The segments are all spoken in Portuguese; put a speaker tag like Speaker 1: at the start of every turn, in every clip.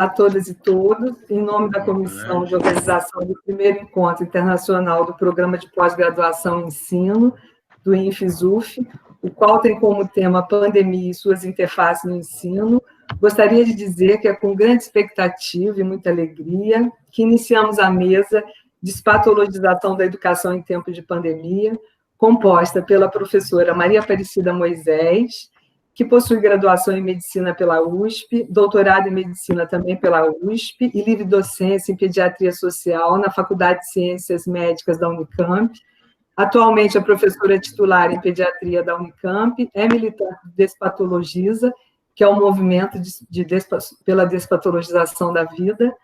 Speaker 1: a todas e todos, em nome da Comissão de Organização do primeiro Encontro Internacional do Programa de Pós-Graduação em Ensino, do INFISUF, o qual tem como tema Pandemia e suas interfaces no ensino, gostaria de dizer que é com grande expectativa e muita alegria que iniciamos a mesa Despatologização da Educação em Tempos de Pandemia, composta pela professora Maria Aparecida Moisés, que possui graduação em Medicina pela USP, doutorado em Medicina também pela USP e livre docência em Pediatria Social na Faculdade de Ciências Médicas da Unicamp. Atualmente é professora titular em Pediatria da Unicamp, é militante do Despatologiza, que é um movimento pela despatologização da vida.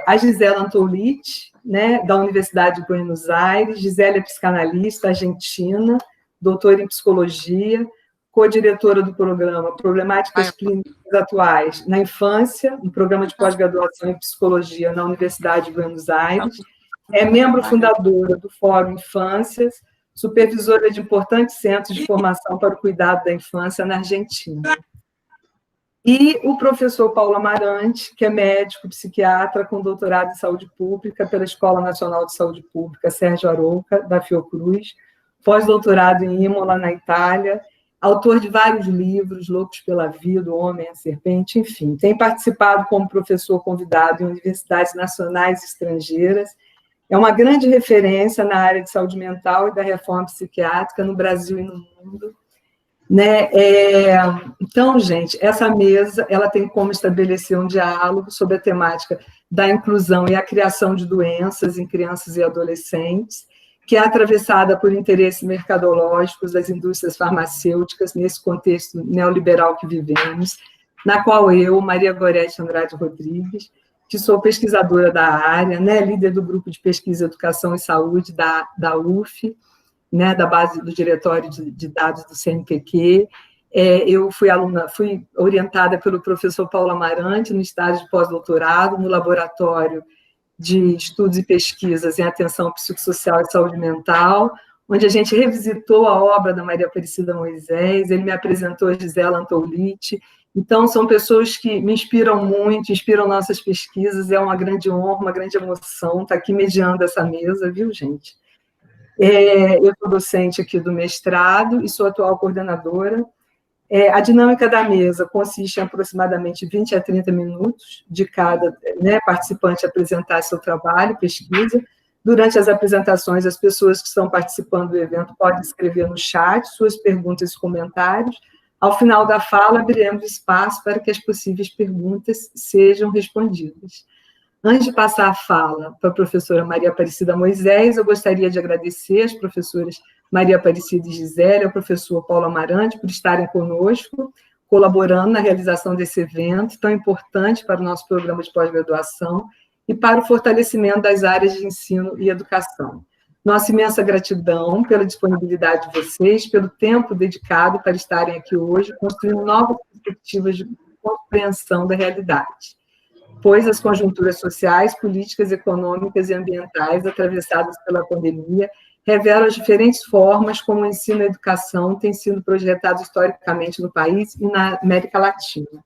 Speaker 1: A Gisela Antolit, né, da Universidade de Buenos Aires. Gisela é psicanalista argentina, doutora em psicologia, co-diretora do programa Problemáticas Clínicas Atuais na Infância, no programa de pós-graduação em psicologia na Universidade de Buenos Aires. É membro fundadora do Fórum Infâncias, supervisora de importantes centros de formação para o cuidado da infância na Argentina. E o professor Paulo Amarante, que é médico, psiquiatra, com doutorado em saúde pública pela Escola Nacional de Saúde Pública Sérgio Arouca, da Fiocruz, pós-doutorado em Imola, na Itália, autor de vários livros, Loucos pela Vida, O Homem e a Serpente, enfim. Tem participado como professor convidado em universidades nacionais e estrangeiras. É uma grande referência na área de saúde mental e da reforma psiquiátrica no Brasil e no mundo. Né? Então, gente, essa mesa ela tem como estabelecer um diálogo sobre a temática da inclusão e a criação de doenças em crianças e adolescentes, que é atravessada por interesses mercadológicos das indústrias farmacêuticas nesse contexto neoliberal que vivemos, na qual eu, Maria Gorete Andrade Rodrigues, que sou pesquisadora da área, né, líder do grupo de pesquisa Educação e Saúde da UF, né, da base do Diretório de Dados do CNPq. Eu fui orientada pelo professor Paulo Amarante no estágio de pós-doutorado, no Laboratório de Estudos e Pesquisas em Atenção Psicossocial e Saúde Mental, onde a gente revisitou a obra da Maria Aparecida Moisés, ele me apresentou a Gisela Antolit. Então, são pessoas que me inspiram muito, inspiram nossas pesquisas, é uma grande honra, uma grande emoção estar aqui mediando essa mesa, viu, gente? Eu sou docente aqui do mestrado e sou atual coordenadora. A dinâmica da mesa consiste em aproximadamente 20 a 30 minutos de cada, né, participante apresentar seu trabalho, pesquisa. Durante as apresentações, as pessoas que estão participando do evento podem escrever no chat suas perguntas e comentários. Ao final da fala, abriremos espaço para que as possíveis perguntas sejam respondidas. Antes de passar a fala para a professora Maria Aparecida Moisés, eu gostaria de agradecer às professoras Maria Aparecida e Gisele, ao professor Paulo Amarante, por estarem conosco, colaborando na realização desse evento tão importante para o nosso programa de pós-graduação e para o fortalecimento das áreas de ensino e educação. Nossa imensa gratidão pela disponibilidade de vocês, pelo tempo dedicado para estarem aqui hoje, construindo novas perspectivas de compreensão da realidade, pois as conjunturas sociais, políticas, econômicas e ambientais atravessadas pela pandemia revelam as diferentes formas como o ensino e a educação têm sido projetados historicamente no país e na América Latina.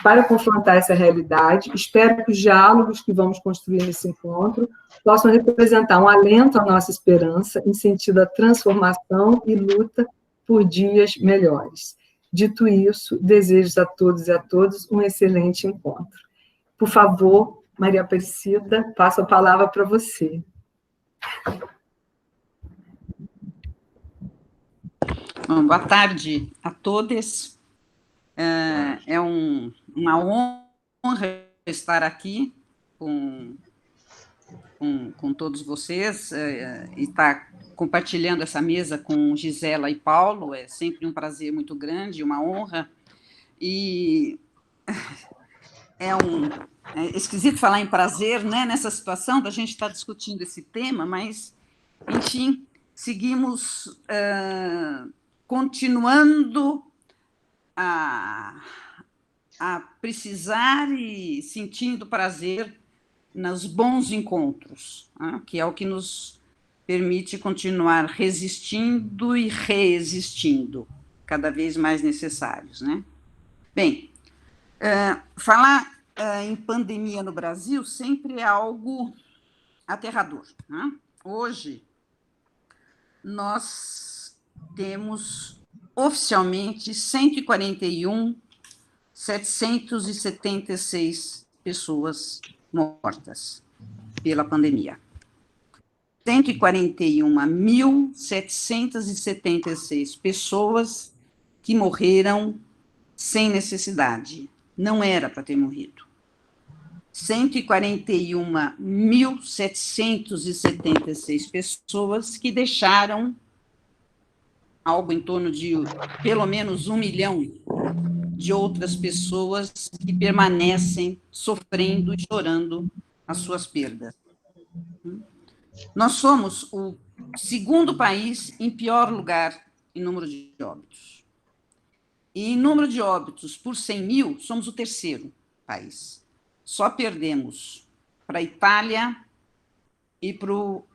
Speaker 1: Para confrontar essa realidade, espero que os diálogos que vamos construir nesse encontro possam representar um alento à nossa esperança em sentido à transformação e luta por dias melhores. Dito isso, desejo a todos e a todas um excelente encontro. Por favor, Maria Aparecida, passo a palavra para você.
Speaker 2: Bom, boa tarde a todos. É uma honra estar aqui com todos vocês e estar compartilhando essa mesa com Gisela e Paulo. É sempre um prazer muito grande, uma honra. E é esquisito falar em prazer, né, nessa situação da gente estar discutindo esse tema, mas, enfim, seguimos continuando a precisar e sentindo prazer nos bons encontros, né, que é o que nos permite continuar resistindo e reexistindo, cada vez mais necessários, né? Bem, falar em pandemia no Brasil sempre é algo aterrador, né? Hoje, nós temos oficialmente 141.776 pessoas mortas pela pandemia. 141.776 pessoas que morreram sem necessidade. Não era para ter morrido. 141.776 pessoas que deixaram algo em torno de pelo menos 1 milhão de outras pessoas que permanecem sofrendo e chorando as suas perdas. Nós somos o segundo país em pior lugar em número de óbitos. E em número de óbitos por 100 mil, somos o terceiro país. Só perdemos para a Itália e para o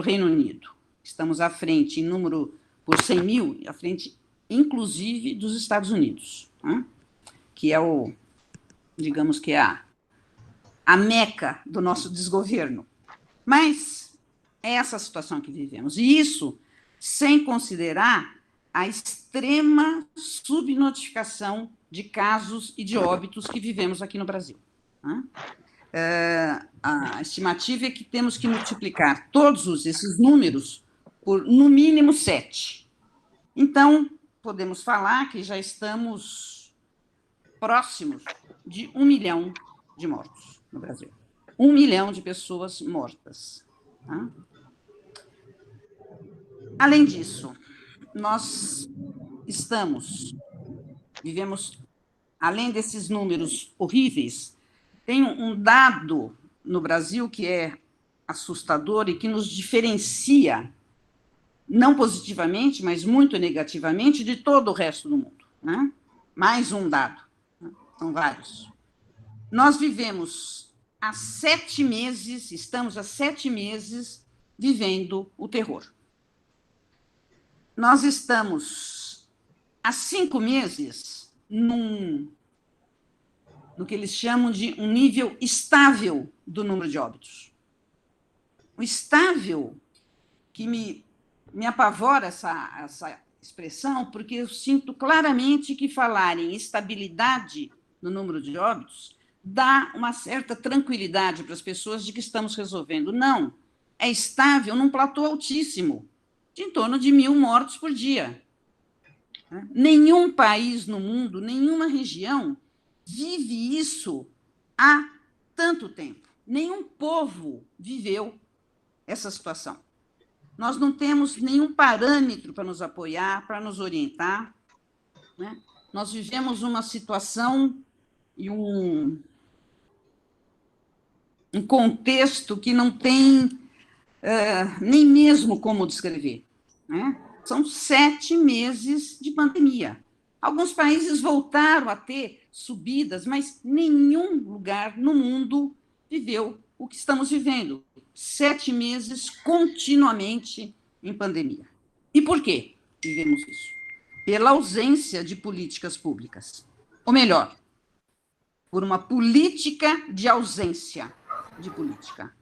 Speaker 2: Reino Unido. Estamos à frente em número por 100 mil, à frente, inclusive, dos Estados Unidos, né? Que é digamos que é a meca do nosso desgoverno. Mas é essa a situação que vivemos. E isso sem considerar a extrema subnotificação de casos e de óbitos que vivemos aqui no Brasil. A estimativa é que temos que multiplicar todos esses números por, no mínimo, 7. Então, podemos falar que já estamos próximos de 1 milhão de mortos no Brasil. 1 milhão de pessoas mortas. Tá? Além disso, nós vivemos, além desses números horríveis, tem um dado no Brasil que é assustador e que nos diferencia, não positivamente, mas muito negativamente, de todo o resto do mundo. Né? Mais um dado, né? São vários. Nós vivemos há 7 meses, estamos há 7 meses vivendo o terror. Nós estamos há 5 meses no que eles chamam de um nível estável do número de óbitos. O estável, que me apavora essa expressão, porque eu sinto claramente que falar em estabilidade no número de óbitos dá uma certa tranquilidade para as pessoas de que estamos resolvendo. Não, é estável num platô altíssimo, de em torno de 1.000 mortos por dia. Nenhum país no mundo, nenhuma região vive isso há tanto tempo. Nenhum povo viveu essa situação. Nós não temos nenhum parâmetro para nos apoiar, para nos orientar, né? Nós vivemos uma situação e um contexto que não tem nem mesmo como descrever, né? São 7 meses de pandemia. Alguns países voltaram a ter subidas, mas nenhum lugar no mundo viveu o que estamos vivendo. 7 meses continuamente em pandemia. E por quê vivemos isso? Pela ausência de políticas públicas. Ou melhor, por uma política de ausência de política.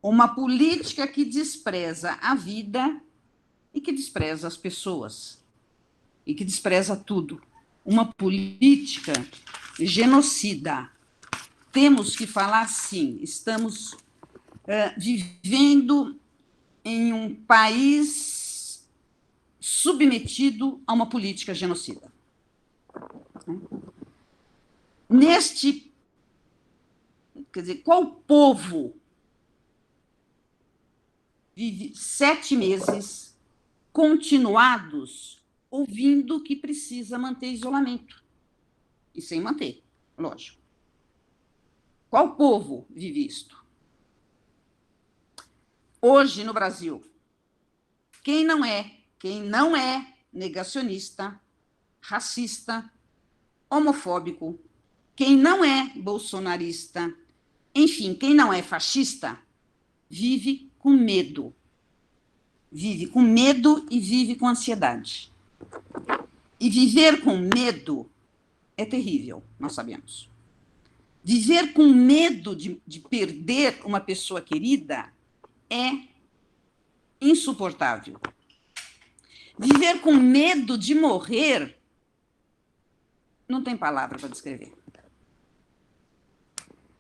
Speaker 2: Uma política que despreza a vida e que despreza as pessoas. E que despreza tudo. Uma política genocida. Temos que falar sim, estamos vivendo em um país submetido a uma política genocida. Quer dizer, qual povo vive 7 meses continuados ouvindo que precisa manter isolamento? E sem manter, lógico. Qual povo vive isto? Hoje, no Brasil, quem não é negacionista, racista, homofóbico, quem não é bolsonarista, enfim, quem não é fascista, vive com medo. Vive com medo e vive com ansiedade. E viver com medo é terrível, nós sabemos. Viver com medo de perder uma pessoa querida é insuportável. Viver com medo de morrer não tem palavra para descrever.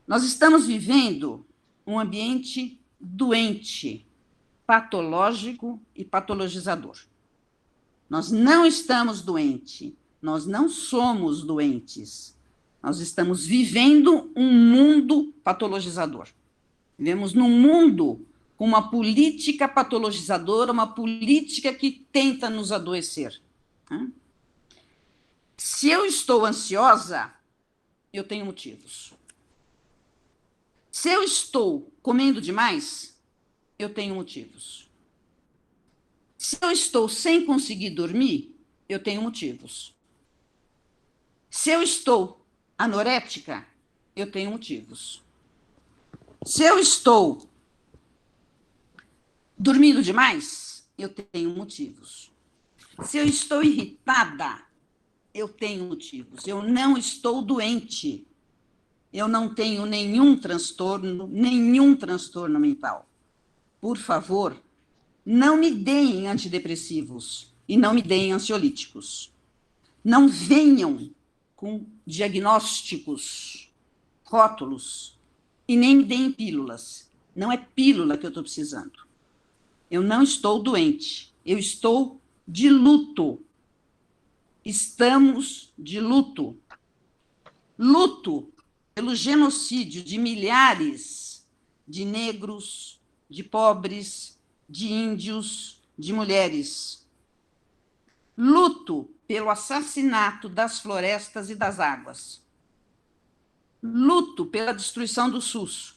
Speaker 2: Nós estamos vivendo um ambiente doente, patológico e patologizador. Nós não estamos doentes, nós não somos doentes. Nós estamos vivendo um mundo patologizador. Vivemos num mundo com uma política patologizadora, uma política que tenta nos adoecer. Se eu estou ansiosa, eu tenho motivos. Se eu estou comendo demais, eu tenho motivos. Se eu estou sem conseguir dormir, eu tenho motivos. Se eu estou anorética, eu tenho motivos. Se eu estou dormindo demais, eu tenho motivos. Se eu estou irritada, eu tenho motivos. Eu não estou doente. Eu não tenho nenhum transtorno mental. Por favor, não me deem antidepressivos e não me deem ansiolíticos. Não venham com diagnósticos, rótulos, e nem me deem pílulas. Não é pílula que eu estou precisando. Eu não estou doente. Eu estou de luto. Estamos de luto. Luto pelo genocídio de milhares de negros, de pobres, de índios, de mulheres. Luto pelo assassinato das florestas e das águas. Luto pela destruição do SUS.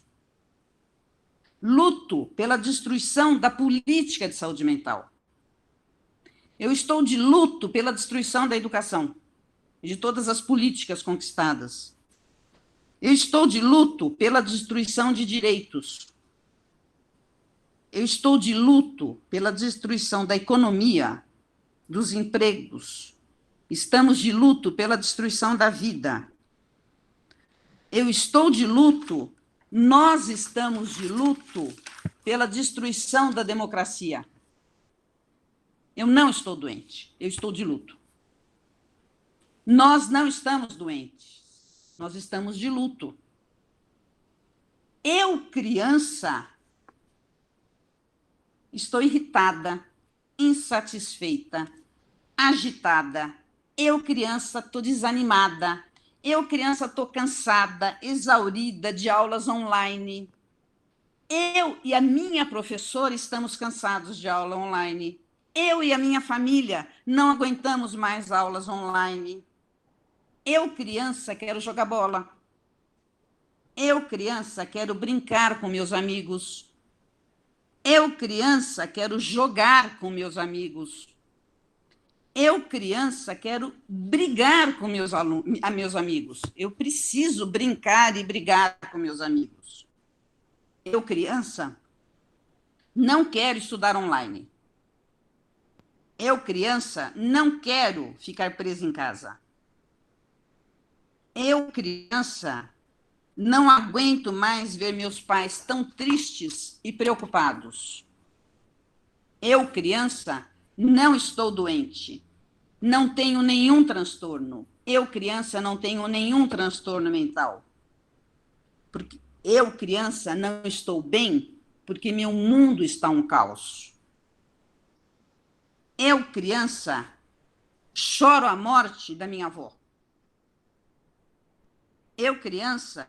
Speaker 2: Luto pela destruição da política de saúde mental. Eu estou de luto pela destruição da educação, de todas as políticas conquistadas. Eu estou de luto pela destruição de direitos. Eu estou de luto pela destruição da economia, dos empregos. Estamos de luto pela destruição da vida. Eu estou de luto, nós estamos de luto pela destruição da democracia. Eu não estou doente, eu estou de luto. Nós não estamos doentes, nós estamos de luto. Eu, criança, estou irritada, insatisfeita, agitada. Eu, criança, estou desanimada. Eu, criança, estou cansada, exaurida de aulas online. Eu e a minha professora estamos cansados de aula online. Eu e a minha família não aguentamos mais aulas online. Eu, criança, quero jogar bola. Eu, criança, quero brincar com meus amigos. Eu, criança, quero jogar com meus amigos. Eu, criança, quero brigar com meus amigos. Eu preciso brincar e brigar com meus amigos. Eu, criança, não quero estudar online. Eu, criança, não quero ficar presa em casa. Eu, criança, não aguento mais ver meus pais tão tristes e preocupados. Eu, criança, não estou doente. Não tenho nenhum transtorno. Eu, criança, não tenho nenhum transtorno mental. Porque eu, criança, não estou bem porque meu mundo está um caos. Eu, criança, choro a morte da minha avó. Eu, criança,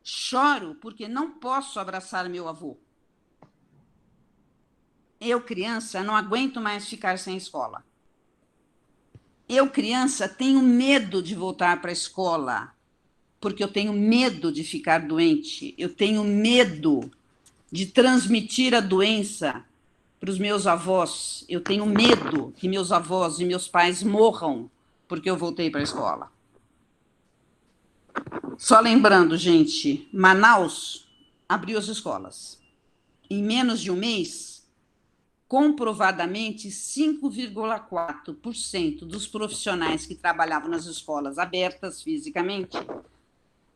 Speaker 2: choro porque não posso abraçar meu avô. Eu, criança, não aguento mais ficar sem escola. Eu, criança, tenho medo de voltar para a escola, porque eu tenho medo de ficar doente. Eu tenho medo de transmitir a doença para os meus avós. Eu tenho medo que meus avós e meus pais morram porque eu voltei para a escola. Só lembrando, gente, Manaus abriu as escolas. Em menos de um mês, comprovadamente, 5,4% dos profissionais que trabalhavam nas escolas abertas fisicamente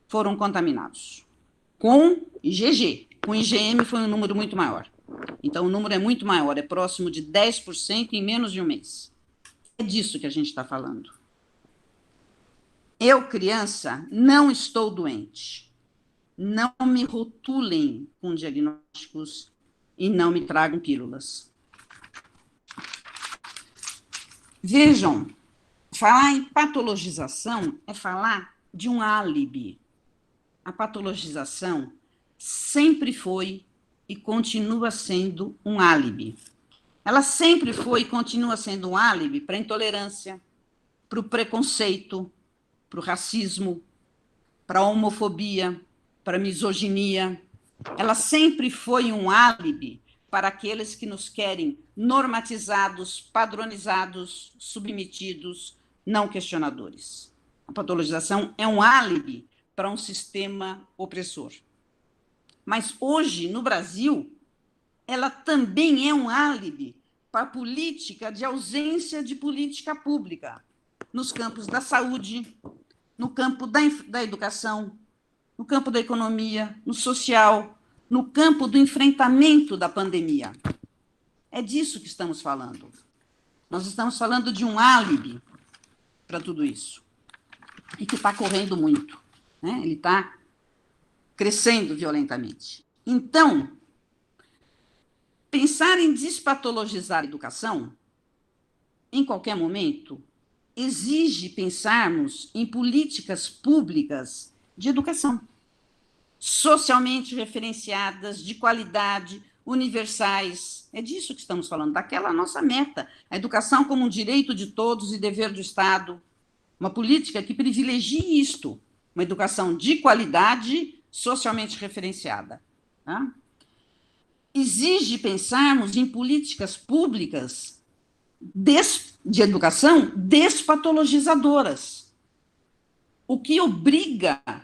Speaker 2: foram contaminados. Com IgG. Com IgM foi um número muito maior. Então, o número é muito maior, é próximo de 10% em menos de um mês. É disso que a gente está falando. Eu, criança, não estou doente. Não me rotulem com diagnósticos e não me tragam pílulas. Vejam, falar em patologização é falar de um álibi. A patologização sempre foi e continua sendo um álibi. Ela sempre foi e continua sendo um álibi para a intolerância, para o preconceito, para o racismo, para a homofobia, para a misoginia. Ela sempre foi um álibi para aqueles que nos querem normatizados, padronizados, submetidos, não questionadores. A patologização é um álibi para um sistema opressor. Mas hoje, no Brasil, ela também é um álibi para a política de ausência de política pública, nos campos da saúde, no campo da educação, no campo da economia, no social, no campo do enfrentamento da pandemia. É disso que estamos falando. Nós estamos falando de um álibi para tudo isso. E que está correndo muito. Né? Ele está crescendo violentamente. Então, pensar em despatologizar a educação, em qualquer momento, exige pensarmos em políticas públicas de educação, socialmente referenciadas, de qualidade, universais. É disso que estamos falando, daquela nossa meta. A educação como um direito de todos e dever do Estado. Uma política que privilegie isto, uma educação de qualidade, socialmente referenciada. Tá? Exige pensarmos em políticas públicas de educação despatologizadoras, o que obriga a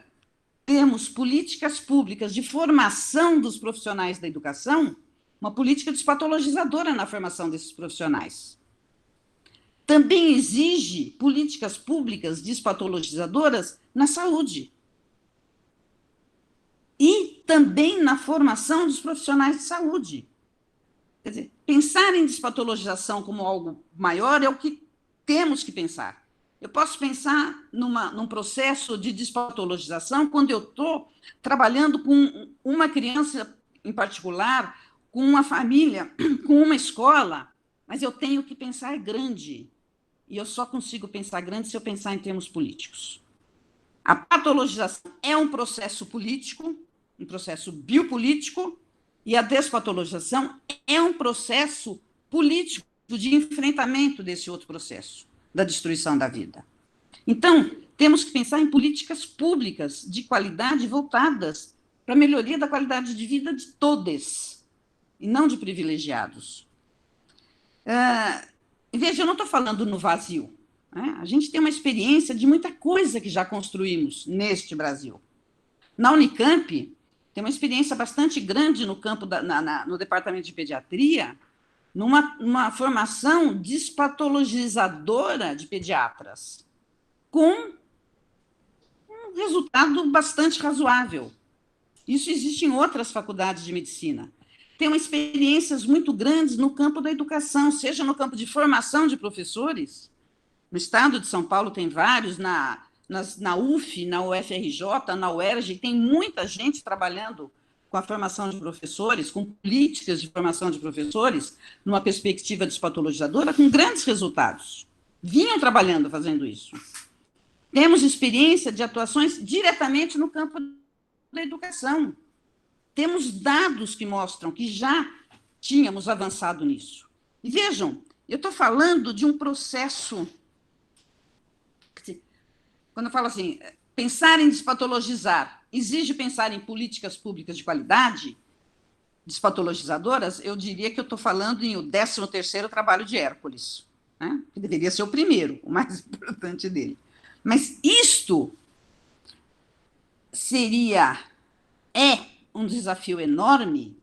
Speaker 2: termos políticas públicas de formação dos profissionais da educação, uma política despatologizadora na formação desses profissionais. Também exige políticas públicas despatologizadoras na saúde. E também na formação dos profissionais de saúde. Quer dizer, pensar em despatologização como algo maior é o que temos que pensar. Eu posso pensar num processo de despatologização quando eu estou trabalhando com uma criança em particular, com uma família, com uma escola, mas eu tenho que pensar grande. E eu só consigo pensar grande se eu pensar em termos políticos. A patologização é um processo político, um processo biopolítico, e a despatologização é um processo político de enfrentamento desse outro processo, da destruição da vida. Então, temos que pensar em políticas públicas de qualidade voltadas para a melhoria da qualidade de vida de todos, e não de privilegiados. Veja, eu não estou falando no vazio. Né? A gente tem uma experiência de muita coisa que já construímos neste Brasil. Na Unicamp, tem uma experiência bastante grande no campo no departamento de pediatria, numa formação despatologizadora de pediatras, com um resultado bastante razoável. Isso existe em outras faculdades de medicina. Tem experiências muito grandes no campo da educação, seja no campo de formação de professores. No estado de São Paulo tem vários, na UF, na UFRJ, na UERJ, tem muita gente trabalhando com a formação de professores, com políticas de formação de professores, numa perspectiva despatologizadora, com grandes resultados. Vinham trabalhando fazendo isso. Temos experiência de atuações diretamente no campo da educação. Temos dados que mostram que já tínhamos avançado nisso. E vejam, eu estou falando de um processo. Quando eu falo assim, pensar em despatologizar exige pensar em políticas públicas de qualidade, despatologizadoras, eu diria que eu estou falando em o 13º trabalho de Hércules, né? Que deveria ser o primeiro, o mais importante dele. Mas isto é um desafio enorme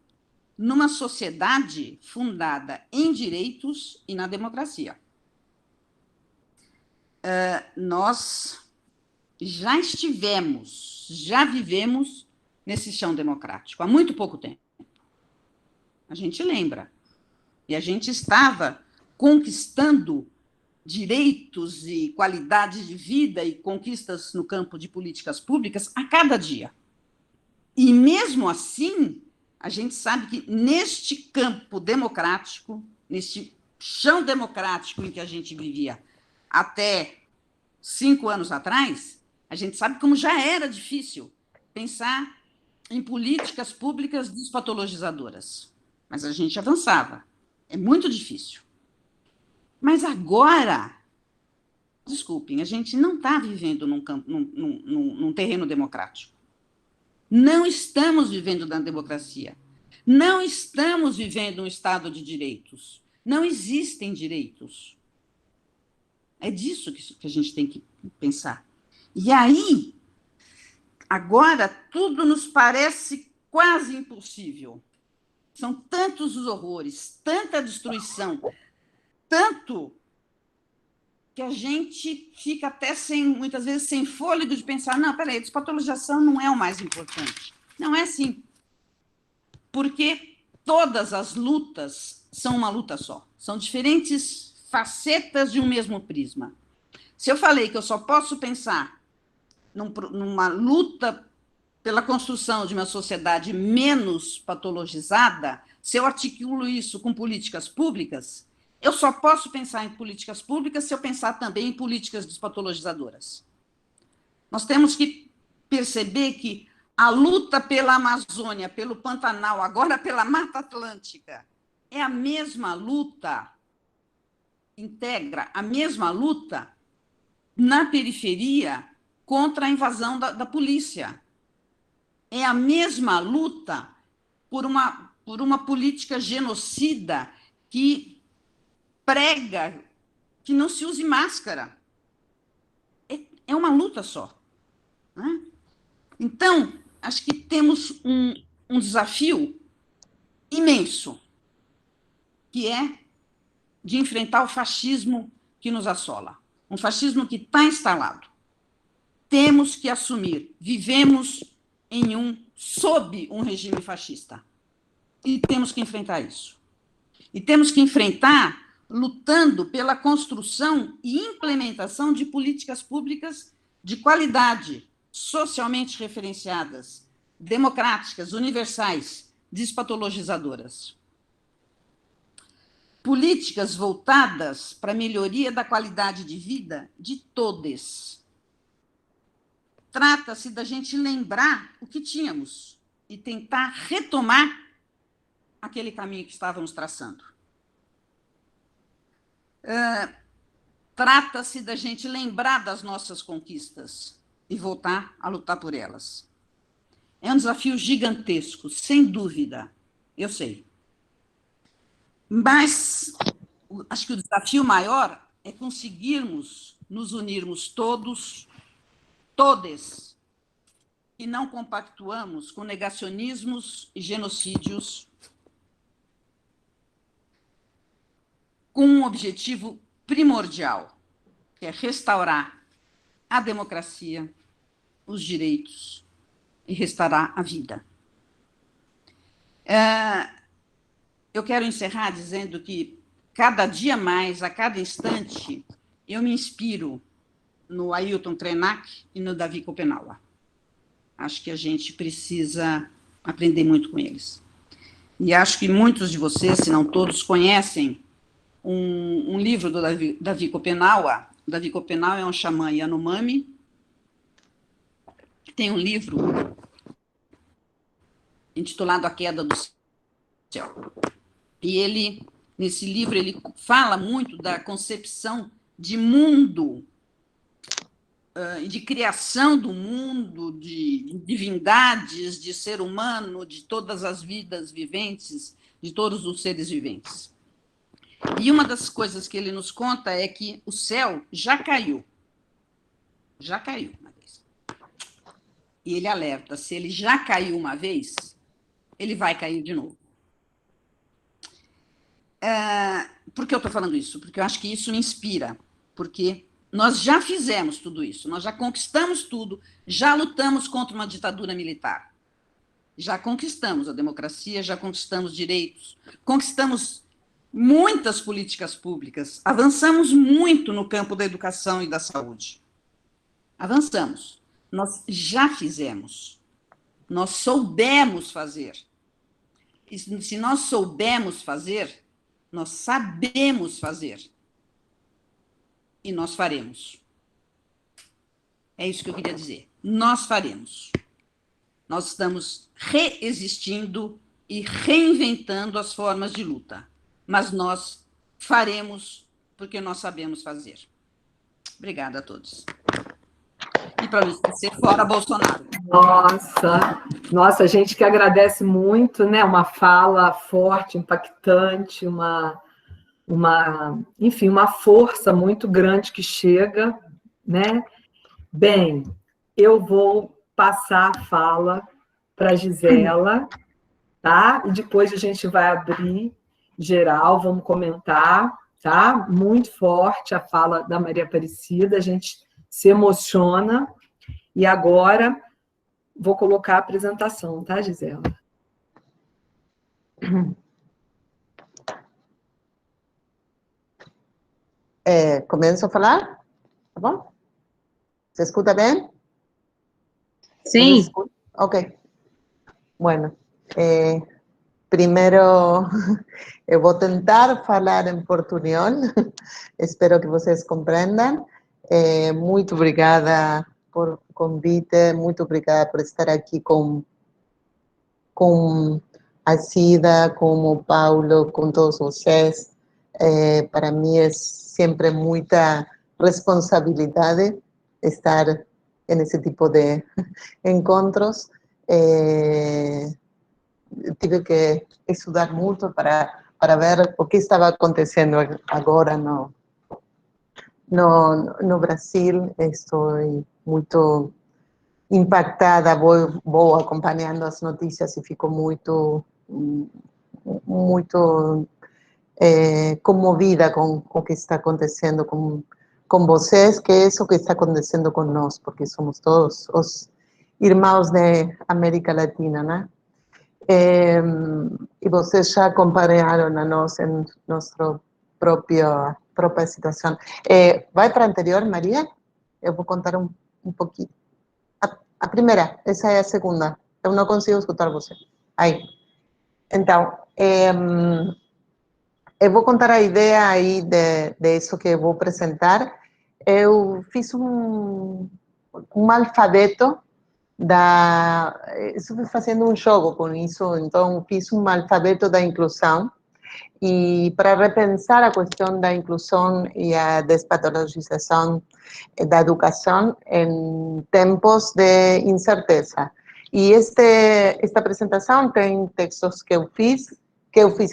Speaker 2: numa sociedade fundada em direitos e na democracia. Nós já estivemos já vivemos nesse chão democrático, há muito pouco tempo. A gente lembra. E a gente estava conquistando direitos e qualidade de vida e conquistas no campo de políticas públicas a cada dia. E, mesmo assim, a gente sabe que neste campo democrático, neste chão democrático em que a gente vivia até 5 anos atrás, a gente sabe como já era difícil pensar em políticas públicas despatologizadoras. Mas a gente avançava. É muito difícil. Mas agora, desculpem, a gente não está vivendo num terreno democrático. Não estamos vivendo na democracia. Não estamos vivendo um Estado de direitos. Não existem direitos. É disso que a gente tem que pensar. E aí, agora, tudo nos parece quase impossível. São tantos os horrores, tanta destruição, tanto que a gente fica até muitas vezes sem fôlego de pensar, não, peraí, a despatologização não é o mais importante. Não é assim. Porque todas as lutas são uma luta só. São diferentes facetas de um mesmo prisma. Se eu falei que eu só posso pensar numa luta pela construção de uma sociedade menos patologizada, se eu articulo isso com políticas públicas, eu só posso pensar em políticas públicas se eu pensar também em políticas despatologizadoras. Nós temos que perceber que a luta pela Amazônia, pelo Pantanal, agora pela Mata Atlântica, é a mesma luta, integra a mesma luta na periferia contra a invasão da polícia. É a mesma luta por uma política genocida que prega que não se use máscara. É uma luta só. Né? Então, acho que temos um desafio imenso, que é de enfrentar o fascismo que nos assola. Um fascismo que está instalado. Temos que assumir, vivemos sob um regime fascista. E temos que enfrentar isso. E temos que enfrentar lutando pela construção e implementação de políticas públicas de qualidade, socialmente referenciadas, democráticas, universais, despatologizadoras. Políticas voltadas para a melhoria da qualidade de vida de todos. Trata-se da gente lembrar o que tínhamos e tentar retomar aquele caminho que estávamos traçando. Trata-se da gente lembrar das nossas conquistas e voltar a lutar por elas. É um desafio gigantesco, sem dúvida, eu sei. Mas acho que o desafio maior é conseguirmos nos unirmos todos, e não compactuamos com negacionismos e genocídios com um objetivo primordial, que é restaurar a democracia, os direitos e restaurar a vida. Eu quero encerrar dizendo que, cada dia mais, a cada instante, eu me inspiro no Ailton Krenak e no Davi Kopenawa. Acho que a gente precisa aprender muito com eles. E acho que muitos de vocês, se não todos, conhecem um livro do Davi Kopenawa. Davi Kopenawa é um xamã Yanomami. Tem um livro intitulado A Queda do Céu. E nesse livro, ele fala muito da concepção de mundo, de criação do mundo, de divindades, de ser humano, de todas as vidas viventes, de todos os seres viventes. E uma das coisas que ele nos conta é que o céu já caiu. Já caiu uma vez. E ele alerta, se ele já caiu uma vez, ele vai cair de novo. Por que eu estou falando isso? Porque eu acho que isso me inspira, porque Nós já fizemos tudo isso, nós já conquistamos tudo, já lutamos contra uma ditadura militar. Já conquistamos a democracia, já conquistamos direitos, conquistamos muitas políticas públicas, avançamos muito no campo da educação e da saúde. Avançamos. Nós já fizemos. Nós soubemos fazer. E se nós soubemos fazer, nós sabemos fazer. E nós faremos. É isso que eu queria dizer. Nós faremos. Nós estamos reexistindo e reinventando as formas de luta. Mas nós faremos porque nós sabemos fazer. Obrigada a todos. E para não esquecer, fora Bolsonaro.
Speaker 1: Nossa, a gente que agradece muito, né? Uma fala forte, impactante, enfim, uma força muito grande que chega, né? Bem, eu vou passar a fala para a Gisela, tá? E depois a gente vai abrir geral, vamos comentar, tá? Muito forte a fala da Maria Aparecida, a gente se emociona. E agora vou colocar a apresentação, tá, Gisela?
Speaker 3: Comienzo a falar? Tá bom? ¿Se escucha bien?
Speaker 4: Sí.
Speaker 3: Ok. Bueno, primeiro eu vou tentar falar em portunhol. Espero que vocês compreendam. Muito obrigada por o convite, muito obrigada por estar aqui com a Cida, com o Paulo, com todos vocês. Para mim é sempre muita responsabilidade estar nesse tipo de encontros. Tive que estudar muito para ver o que estava acontecendo agora no Brasil. Estou muito impactada, vou acompanhando as notícias e fico muito comovida com o que está acontecendo com vocês, que é isso que está acontecendo com nós, porque somos todos os irmãos da América Latina, né? E vocês já acompanharam a nós em nossa própria situação. Vai para a anterior, Maria? Eu vou contar um pouquinho. A primeira, essa é a segunda. Eu não consigo escutar você. Aí. Então, eu vou contar a ideia aí de isso que eu vou apresentar. Eu fiz um alfabeto estou fazendo um jogo com isso, então fiz um alfabeto da inclusão e para repensar a questão da inclusão e a despatologização da educação em tempos de incerteza. E esta apresentação tem textos que eu fiz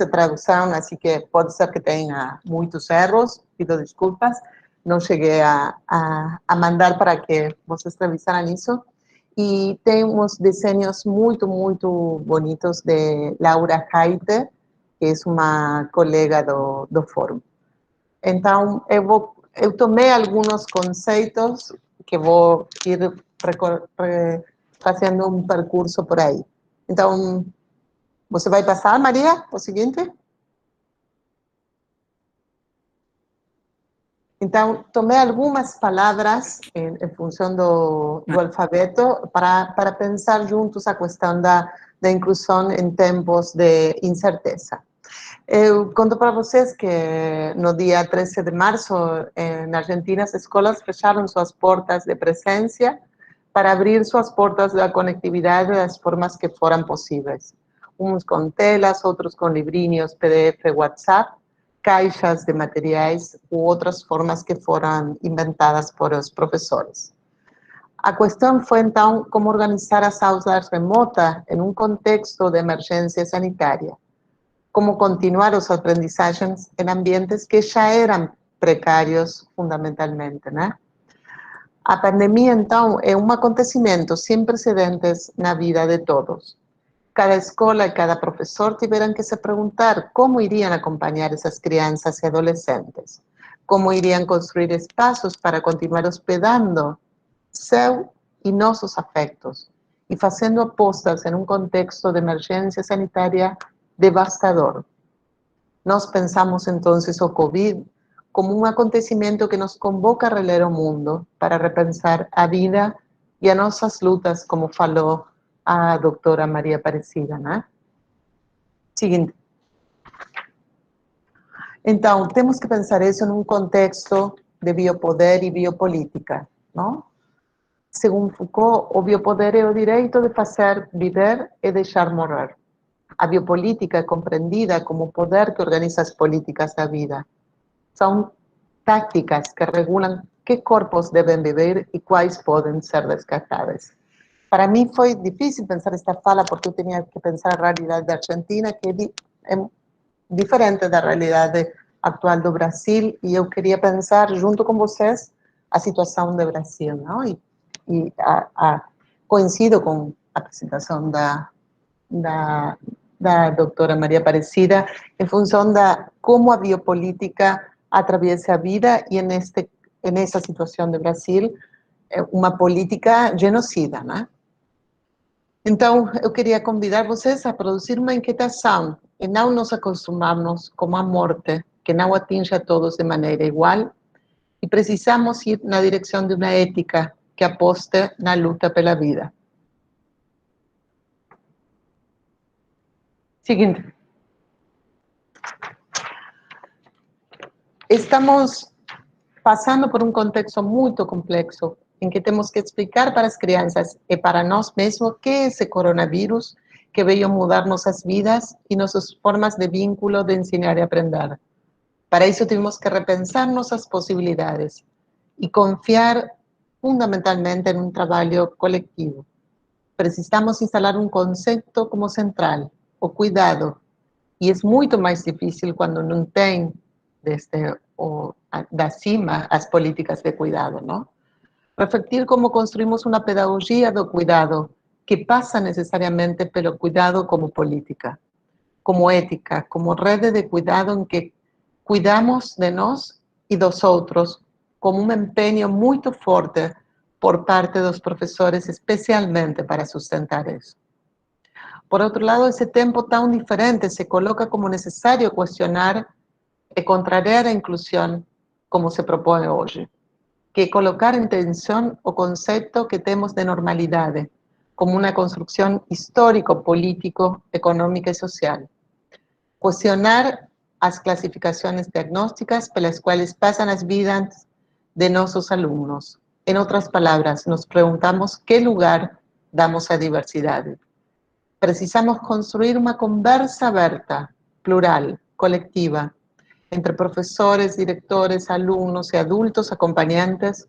Speaker 3: a tradução, assim que pode ser que tenha muitos erros, pido desculpas, não cheguei a mandar para que vocês revisaram isso. E tem uns desenhos muito, muito bonitos de Laura Heiter, que é uma colega do fórum. Então, eu tomei alguns conceitos que vou ir fazendo um percurso por aí. Então, você vai passar, Maria, o seguinte? Então, tomei algumas palavras em função do alfabeto para pensar juntos a questão da inclusão em tempos de incerteza. Eu conto para vocês que no dia 13 de março, na Argentina, as escolas fecharam suas portas de presença para abrir suas portas da conectividade das formas que foram possíveis. Uns com telas, outros com livrinhos, PDF, WhatsApp, caixas de materiais ou outras formas que foram inventadas por os professores. A questão foi, então, como organizar as aulas remotas em um contexto de emergência sanitária. Como continuar as aprendizagens em ambientes que já eram precários, fundamentalmente, né? A pandemia, então, é um acontecimento sem precedentes na vida de todos. Cada escola e cada professor tiveram que se perguntar como iriam acompanhar essas crianças e adolescentes. como iriam construir espaços para continuar hospedando seu e nossos afectos, e fazendo apostas em contexto de emergência sanitária devastador. Nós pensamos então o Covid como acontecimento que nos convoca a reler o mundo, para repensar a vida e as nossas lutas, como falou a doutora Maria Aparecida, né? Seguinte. Então, temos que pensar isso num contexto de biopoder e biopolítica, não? Segundo Foucault, o biopoder é o direito de fazer, viver e deixar morrer. A biopolítica é compreendida como o poder que organiza as políticas da vida. São táticas que regulam que corpos devem viver e quais podem ser descartáveis. Para mim foi difícil pensar esta fala porque eu tinha que pensar a realidade da Argentina, que é diferente da realidade atual do Brasil, e eu queria pensar junto com vocês a situação do Brasil, não? E coincido com a apresentação da doutora Maria Aparecida em função da como a biopolítica atravessa a vida e nessa situação do Brasil uma política genocida, né? Então, eu queria convidar vocês a produzir uma inquietação e não nos acostumarmos com a morte, que não atinge a todos de maneira igual, e precisamos ir na direção de uma ética que aposte na luta pela vida. Seguinte. Estamos passando por um contexto muito complexo, em que temos que explicar para as crianças e para nós mesmos o que é esse coronavírus que veio mudar nossas vidas e nossas formas de vínculo, de ensinar e aprender. Para isso, temos que repensar nossas possibilidades e confiar fundamentalmente em trabalho coletivo. Precisamos instalar um conceito como central, o cuidado, e é muito mais difícil quando não tem da cima as políticas de cuidado, não? Refletir como construímos uma pedagogia do cuidado que passa necessariamente pelo cuidado como política, como ética, como rede de cuidado em que cuidamos de nós e dos outros, como um empenho muito forte por parte dos professores, especialmente para sustentar isso. Por outro lado, esse tempo tão diferente se coloca como necessário questionar e contrariar a inclusão como se propõe hoje, que é colocar em tensão o conceito que temos de normalidade, como uma construção histórico, político, econômica e social. Questionar as classificações diagnósticas pelas quais passam as vidas de nossos alunos. Em outras palavras, nos perguntamos que lugar damos à diversidade. Precisamos construir uma conversa aberta, plural, coletiva, entre professores, diretores, alunos e adultos acompanhantes,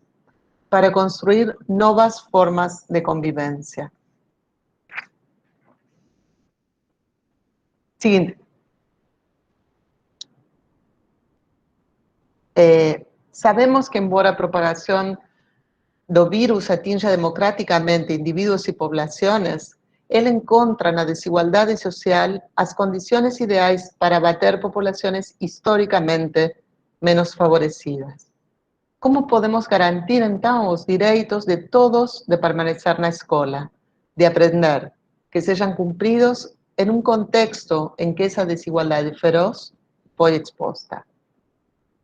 Speaker 3: para construir novas formas de convivência. Seguinte. Sabemos que, embora a propagação do vírus atinja democraticamente indivíduos e populações, ele encontra na desigualdade social as condições ideais para abater populações historicamente menos favorecidas. Como podemos garantir, então, os direitos de todos de permanecer na escola, de aprender, que sejam cumpridos em um contexto em que essa desigualdade feroz foi exposta?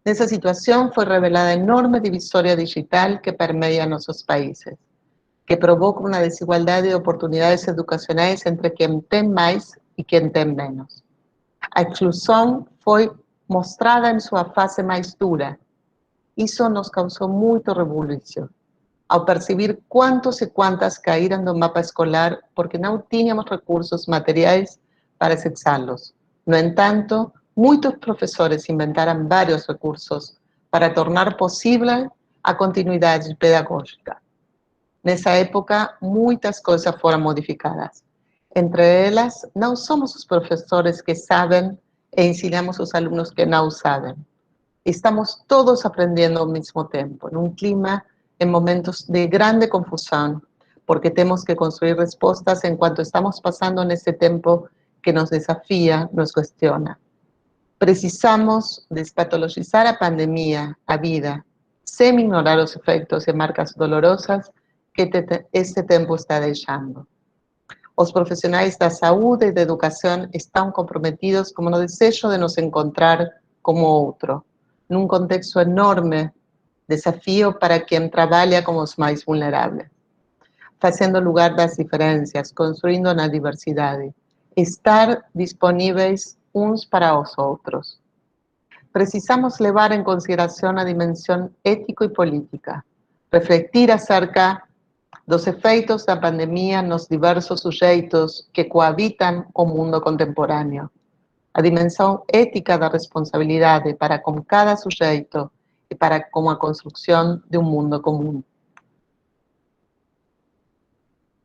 Speaker 3: Nessa situação foi revelada a enorme divisória digital que permeia nossos países, que provoca uma desigualdade de oportunidades educacionais entre quem tem mais e quem tem menos. A exclusão foi mostrada em sua fase mais dura. Isso nos causou muito rebuliço, ao perceber quantos e quantas caíram do mapa escolar porque não tínhamos recursos materiais para cessá-los. No entanto, muitos professores inventaram vários recursos para tornar possível a continuidade pedagógica. Nessa época, muitas coisas foram modificadas. Entre elas, não somos os professores que sabem e ensinamos os alunos que não sabem. Estamos todos aprendendo ao mesmo tempo, num clima, em momentos de grande confusão, porque temos que construir respostas enquanto estamos passando nesse tempo que nos desafia, nos questiona. Precisamos despatologizar a pandemia, a vida, sem ignorar os efeitos e marcas dolorosas que este tempo está deixando. Os profissionais da saúde e da educação estão comprometidos com o desejo de nos encontrar como outro, num contexto enorme, desafio para quem trabalha com os mais vulneráveis, fazendo lugar das diferenças, construindo na diversidade, estar disponíveis uns para os outros. Precisamos levar em consideração a dimensão ético e política, refletir acerca dos efeitos da pandemia nos diversos sujeitos que coabitam o mundo contemporâneo, a dimensão ética da responsabilidade para com cada sujeito e para com a construção de um mundo comum.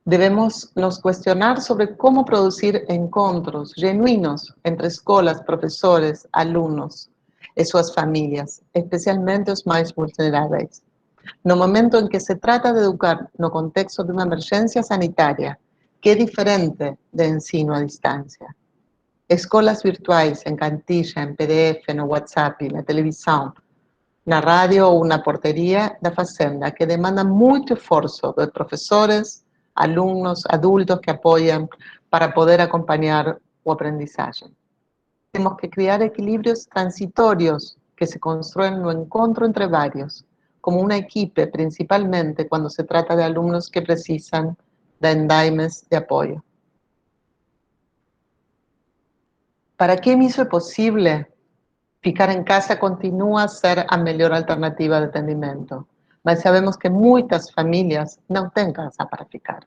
Speaker 3: Devemos nos questionar sobre como produzir encontros genuínos entre escolas, professores, alunos e suas famílias, especialmente os mais vulneráveis. No momento em que se trata de educar no contexto de uma emergência sanitária, que é diferente de ensino à distância. Escolas virtuais em cantilha, em PDF, no WhatsApp, na televisão, na rádio ou na porteria da fazenda, que demandam muito esforço dos professores, alunos, adultos que apoiam para poder acompanhar o aprendizagem. Temos que criar equilíbrios transitórios que se constroem no encontro entre vários, como uma equipe, principalmente quando se trata de alunos que precisam de andaimes de apoio. Para quem isso é possível, ficar em casa continua a ser a melhor alternativa de atendimento, mas sabemos que muitas famílias não têm casa para ficar.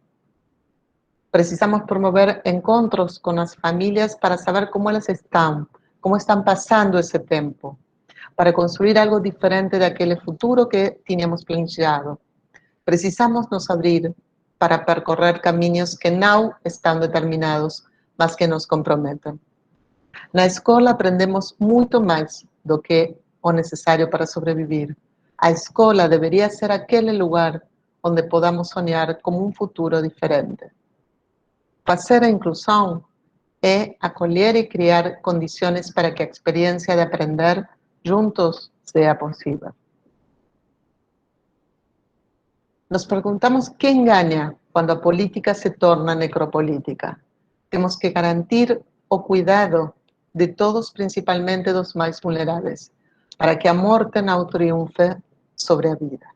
Speaker 3: Precisamos promover encontros com as famílias para saber como elas estão, como estão passando esse tempo, para construir algo diferente daquele futuro que tínhamos planejado. Precisamos nos abrir para percorrer caminhos que não estão determinados, mas que nos comprometem. Na escola aprendemos muito mais do que o necessário para sobreviver. A escola deveria ser aquele lugar onde podamos sonhar com um futuro diferente. Fazer a inclusão é acolher e criar condições para que a experiência de aprender juntos seja possível. Nos perguntamos quem ganha quando a política se torna necropolítica. Temos que garantir o cuidado de todos, principalmente dos mais vulneráveis, para que a morte não triunfe sobre a vida.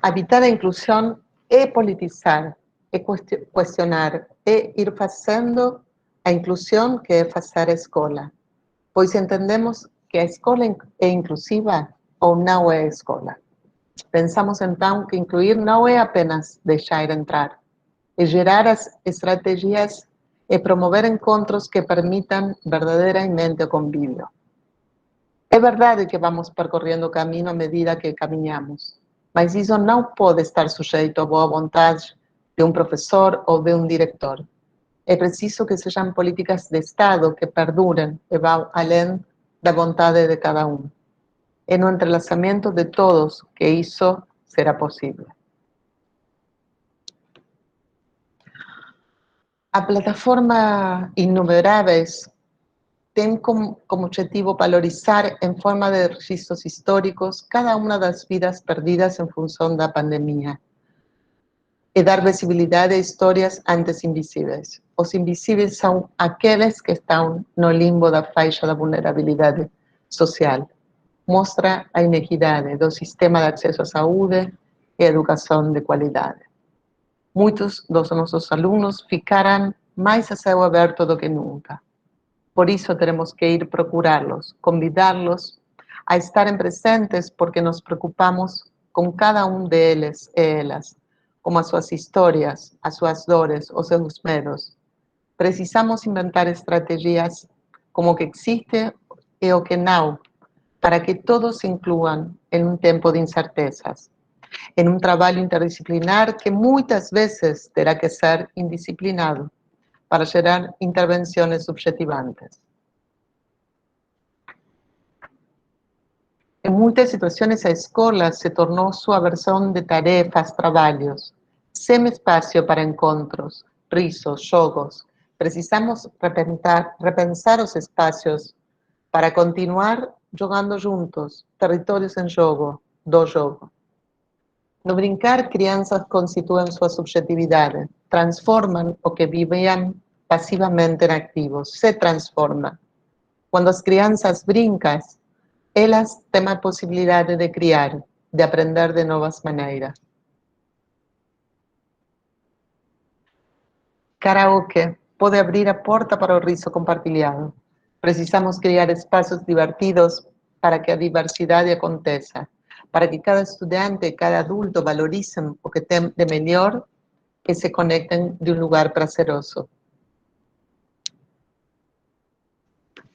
Speaker 3: Habitar a inclusão é politizar, é questionar, é ir fazendo a inclusão que é fazer a escola, pois entendemos que a escola é inclusiva ou não é escola. Pensamos então que incluir não é apenas deixar entrar, é gerar as estratégias e promover encontros que permitam verdadeiramente o convívio. É verdade que vamos percorrendo o caminho à medida que caminhamos, mas isso não pode estar sujeito à boa vontade de um professor ou de um diretor. É preciso que sejam políticas de Estado que perdurem e vão além da vontade de cada um. É no entrelaçamento de todos que isso será possível. A plataforma Inumeráveis tem como objetivo valorizar em forma de registros históricos cada uma das vidas perdidas em função da pandemia e dar visibilidade a histórias antes invisíveis. Os invisíveis são aqueles que estão no limbo da faixa da vulnerabilidade social. Mostra a inequidade do sistema de acesso à saúde e educação de qualidade. Muitos dos nossos alunos ficaram mais a céu aberto do que nunca. Por isso, teremos que ir procurá-los, convidá-los a estarem presentes, porque nos preocupamos com cada um deles e elas, com as suas histórias, as suas dores, os seus medos. Precisamos inventar estratégias como o que existe e o que não, para que todos se incluam em um tempo de incertezas, em um trabalho interdisciplinar que muitas vezes terá que ser indisciplinado, para gerar intervenções subjetivantes. Em muitas situações, a escola se tornou sua versão de tarefas, trabalhos, sem espaço para encontros, risos, jogos, Precisamos repensar os espaços para continuar jogando juntos, territórios em jogo, do jogo. No brincar, crianças constituem sua subjetividade, transformam o que viviam passivamente em ativos, se transformam. Quando as crianças brincam, elas têm a possibilidade de criar, de aprender de novas maneiras. Karaoke pode abrir a porta para o riso compartilhado. Precisamos criar espaços divertidos para que a diversidade aconteça, para que cada estudante e cada adulto valorizem o que tem de melhor e se conectem de um lugar prazeroso.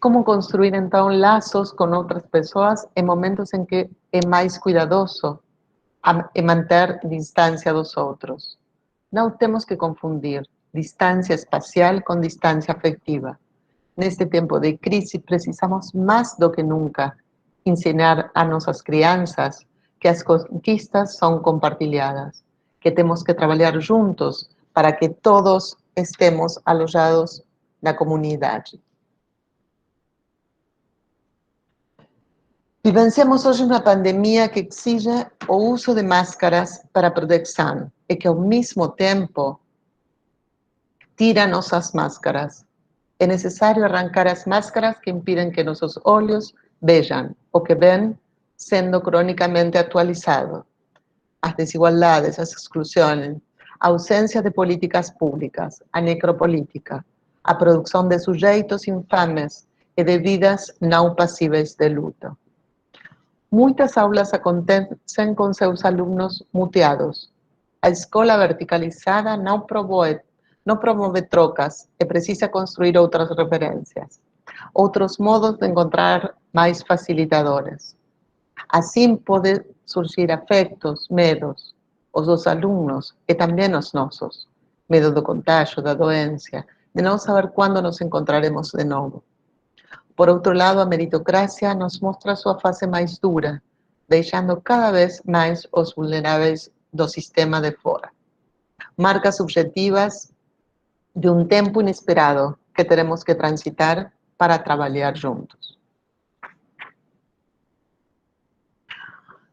Speaker 3: Como construir, então, laços com outras pessoas em momentos em que é mais cuidadoso manter distância dos outros? Não temos que confundir distância espacial com distância afetiva. Neste tempo de crise, precisamos mais do que nunca ensinar a nossas crianças que as conquistas são compartilhadas, que temos que trabalhar juntos para que todos estemos alojados na comunidade. Vivenciamos hoje uma pandemia que exige o uso de máscaras para proteção e que, ao mesmo tempo, tira nossas máscaras. É necessário arrancar as máscaras que impedem que nossos olhos vejam o que ven sendo cronicamente atualizado. As desigualdades, as exclusões, a ausência de políticas públicas, a necropolítica, a produção de sujeitos infames e de vidas não passíveis de luto. Muitas aulas acontecem com seus alunos muteados. A escola verticalizada não promove trocas e precisa construir outras referências, outros modos de encontrar mais facilitadores. Assim pode surgir afetos, medos, os dos alunos e também os nossos. Medo do contágio, da doença, de não saber quando nos encontraremos de novo. Por outro lado, a meritocracia nos mostra sua face mais dura, deixando cada vez mais os vulneráveis do sistema de fora. Marcas subjetivas de um tempo inesperado que teremos que transitar para trabalhar juntos.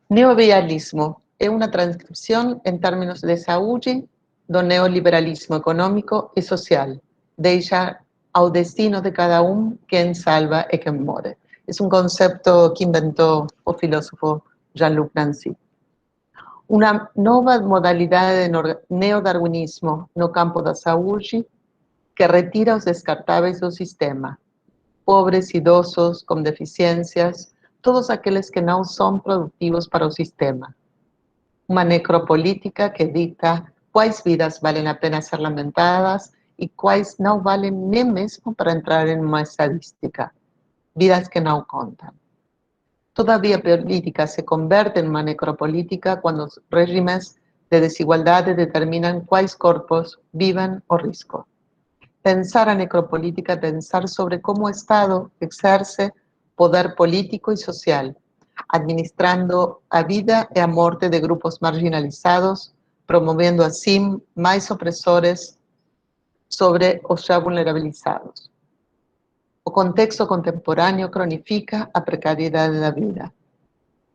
Speaker 3: Neoliberalismo é uma transcrição em termos de saúde do neoliberalismo econômico e social. Deixa ao destino de cada quem salva e quem morre. É um conceito que inventou o filósofo Jean-Luc Nancy. Uma nova modalidade de neodarwinismo no campo da saúde que retira os descartáveis do sistema. Pobres, idosos, com deficiências, todos aqueles que não são produtivos para o sistema. Uma necropolítica que dita quais vidas valem a pena ser lamentadas e quais não valem nem mesmo para entrar em uma estadística. Vidas que não contam. Todavia, a política se converte em uma necropolítica quando os regimes de desigualdade determinam quais corpos vivem o risco. Pensar a necropolítica é pensar sobre como o Estado exerce poder político e social, administrando a vida e a morte de grupos marginalizados, promovendo assim mais opressores sobre os já vulnerabilizados. O contexto contemporâneo cronifica a precariedade da vida.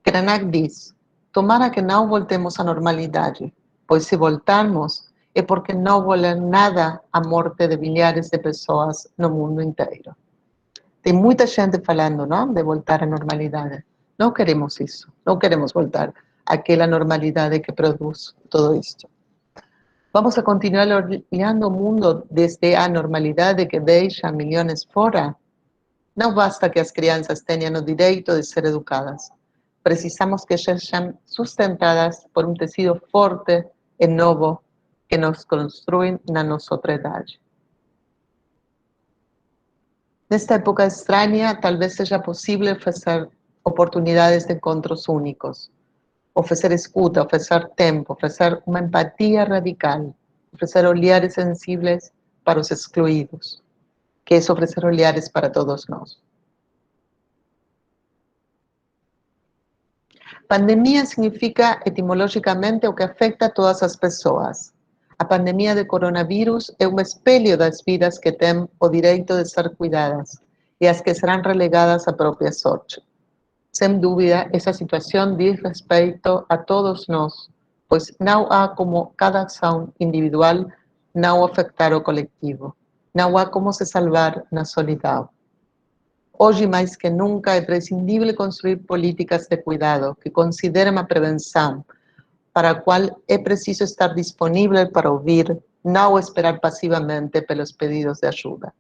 Speaker 3: Krenak diz: tomara que não voltemos à normalidade, pois se voltarmos é porque não vale nada a morte de milhares de pessoas no mundo inteiro. Tem muita gente falando, não, de voltar à normalidade. Não queremos isso, não queremos voltar àquela normalidade que produz tudo isto. Vamos a continuar olhando o mundo desde a normalidade que deixa milhões fora? Não basta que as crianças tenham o direito de ser educadas. Precisamos que sejam sustentadas por um tecido forte e novo que nos construi na nossa outra idade. Nesta época estranha, talvez seja possível oferecer oportunidades de encontros únicos, oferecer escuta, oferecer tempo, oferecer uma empatia radical, oferecer olhares sensíveis para os excluídos, que é oferecer olhares para todos nós. Pandemia significa etimologicamente o que afeta a todas as pessoas. A pandemia de coronavírus é um espelho das vidas que têm o direito de ser cuidadas e as que serão relegadas à própria sorte. Sem dúvida, essa situação diz respeito a todos nós, pois não há como cada ação individual não afetar o coletivo. Não há como se salvar na solidão. Hoje, mais que nunca, é prescindível construir políticas de cuidado que considerem a prevenção, para a qual é preciso estar disponível para ouvir, não esperar passivamente pelos pedidos de ajuda.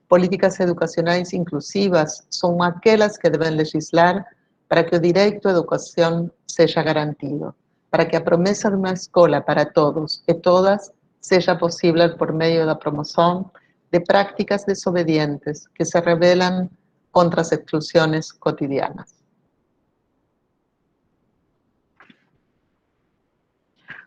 Speaker 3: Políticas educacionais inclusivas são aquelas que devem legislar para que o direito à educação seja garantido, para que a promessa de uma escola para todos e todas seja possível por meio da promoção de prácticas desobedientes que se rebelam contra as exclusões cotidianas.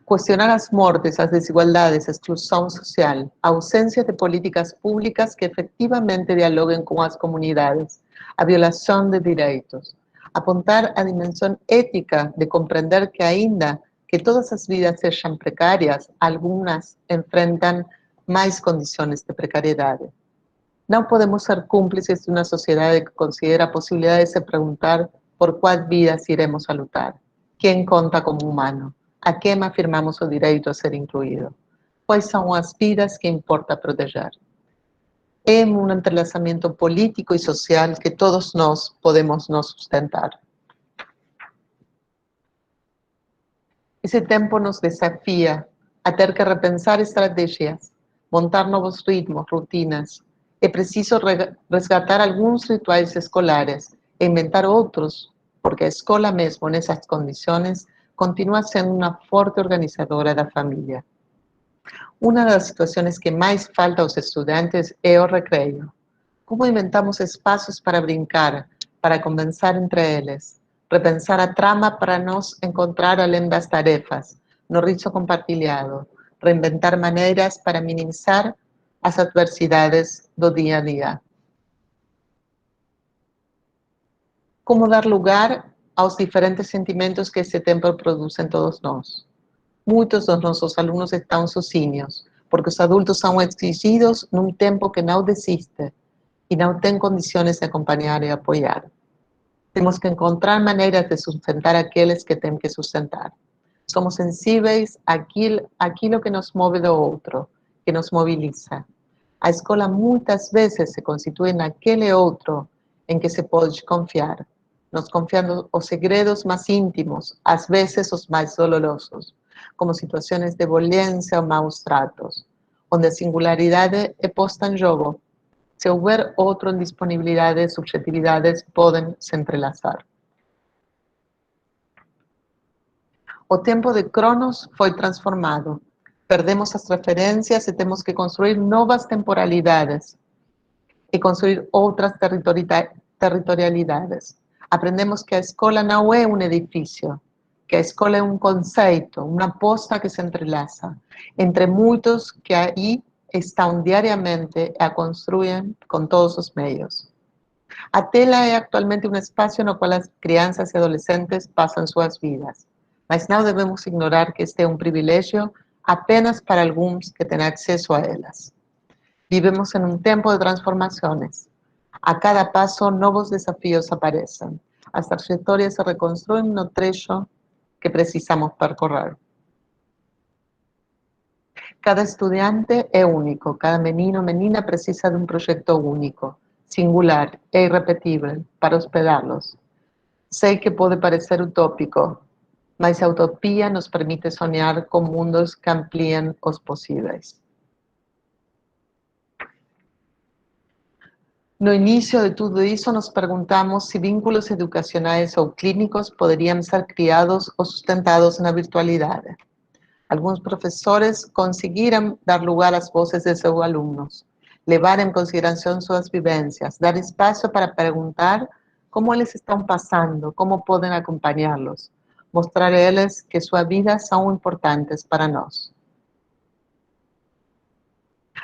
Speaker 3: Cuestionar as mortes, as desigualdades, a exclusão social, a ausência de políticas públicas que efectivamente dialoguem com as comunidades, a violação de direitos. Apontar a dimensão ética de compreender que ainda que todas as vidas sejam precárias, algumas enfrentam mais condições de precariedade. Não podemos ser cúmplices de uma sociedade que considera a possibilidade de se perguntar por quais vidas iremos a lutar. Quem conta como humano? A quem afirmamos o direito a ser incluído? Quais são as vidas que importa proteger? É um entrelaçamento político e social que todos nós podemos nos sustentar. Esse tempo nos desafia a ter que repensar estratégias, montar novos ritmos, rotinas. É preciso resgatar alguns rituais escolares e inventar outros, porque a escola mesmo nessas condições continua sendo uma forte organizadora da família. Uma das situações que mais falta aos estudantes é o recreio. Como inventamos espaços para brincar, para conversar entre eles, repensar a trama para nos encontrar além das tarefas, no riso compartilhado, reinventar maneiras para minimizar as adversidades do dia a dia. Como dar lugar aos diferentes sentimentos que esse tempo produz em todos nós. Muitos dos nossos alunos estão sozinhos, porque os adultos são exigidos num tempo que não desiste e não tem condições de acompanhar e apoiar. Temos que encontrar maneiras de sustentar aqueles que têm que sustentar. Somos sensíveis àquilo que nos move do outro, que nos mobiliza. A escola muitas vezes se constitui naquele outro em que se pode confiar, nos confiando os segredos mais íntimos, às vezes os mais dolorosos, como situações de violência ou maus tratos, onde a singularidade é posta em jogo. Se houver outro em disponibilidade, subjetividades podem se entrelaçar. O tempo de Cronos foi transformado. Perdemos as referências e temos que construir novas temporalidades e construir outras territorialidades. Aprendemos que a escola não é um edifício, que a escola é um conceito, uma aposta que se entrelaça entre muitos que aí estão diariamente a construir com todos os meios. A tela é atualmente um espaço no qual as crianças e adolescentes passam suas vidas, mas não devemos ignorar que este é um privilégio apenas para alguns que têm acesso a elas. Vivemos em um tempo de transformações. A cada passo, novos desafios aparecem. As trajetórias se reconstruem no trecho que precisamos percorrer. Cada estudiante é único, cada menino ou menina precisa de um projeto único, singular e irrepetível para hospedá-los. Sei que pode parecer utópico, mas a utopia nos permite sonhar com mundos que ampliem os possíveis. No início de tudo isso, nos perguntamos se vínculos educacionais ou clínicos poderiam ser criados ou sustentados na virtualidade. Alguns professores conseguiram dar lugar às vozes de seus alunos, levar em consideração suas vivências, dar espaço para perguntar como eles estão passando, como podem acompanhá-los, mostrar a eles que suas vidas são importantes para nós.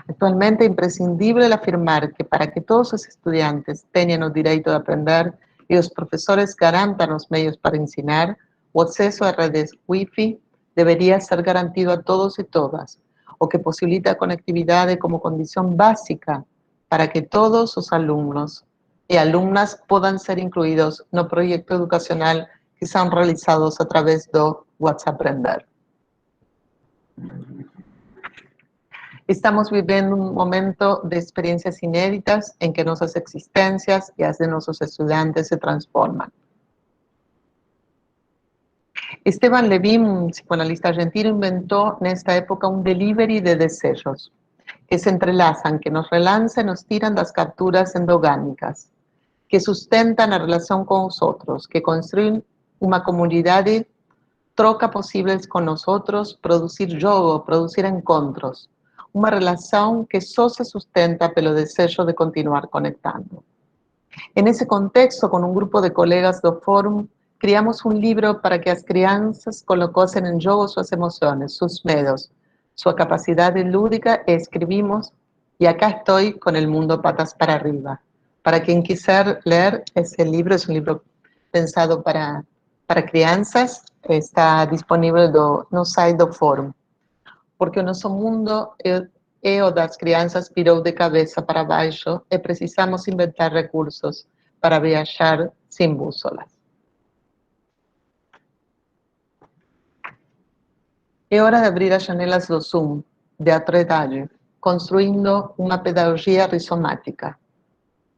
Speaker 3: Actualmente é imprescindível afirmar que para que todos os estudiantes tenham o direito de aprender e os professores garantam os meios para ensinar, o acesso a redes Wi-Fi deveria ser garantido a todos e todas, o que possibilita a conectividade como condição básica para que todos os alunos e alumnas possam ser incluídos no projeto educacional que são realizados através do WhatsApp Aprender. Estamos vivendo um momento de experiências inéditas em que nossas existências e as de nossos estudantes se transformam. Esteban Levin, um psicoanalista argentino, inventou nesta época um delivery de desejos que se entrelaçam, que nos relançam e nos tiram das capturas endogâmicas, que sustentam a relação com os outros, que construem uma comunidade, troca possíveis com nós outros, produzir jogo, produzir encontros, uma relação que só se sustenta pelo desejo de continuar conectando. Nesse contexto, com um grupo de colegas do fórum, criamos um livro para que as crianças colocassem em jogo suas emoções, seus medos, sua capacidade lúdica e escrevimos "E acá estoy con el mundo patas para arriba". Para quem quiser ler, esse livro é um livro pensado para crianças, está disponível no site do fórum. Porque o nosso mundo e o das crianças virou de cabeça para baixo e precisamos inventar recursos para viajar sem bússolas. É hora de abrir as janelas do Zoom, de atualidade, construindo uma pedagogia rizomática.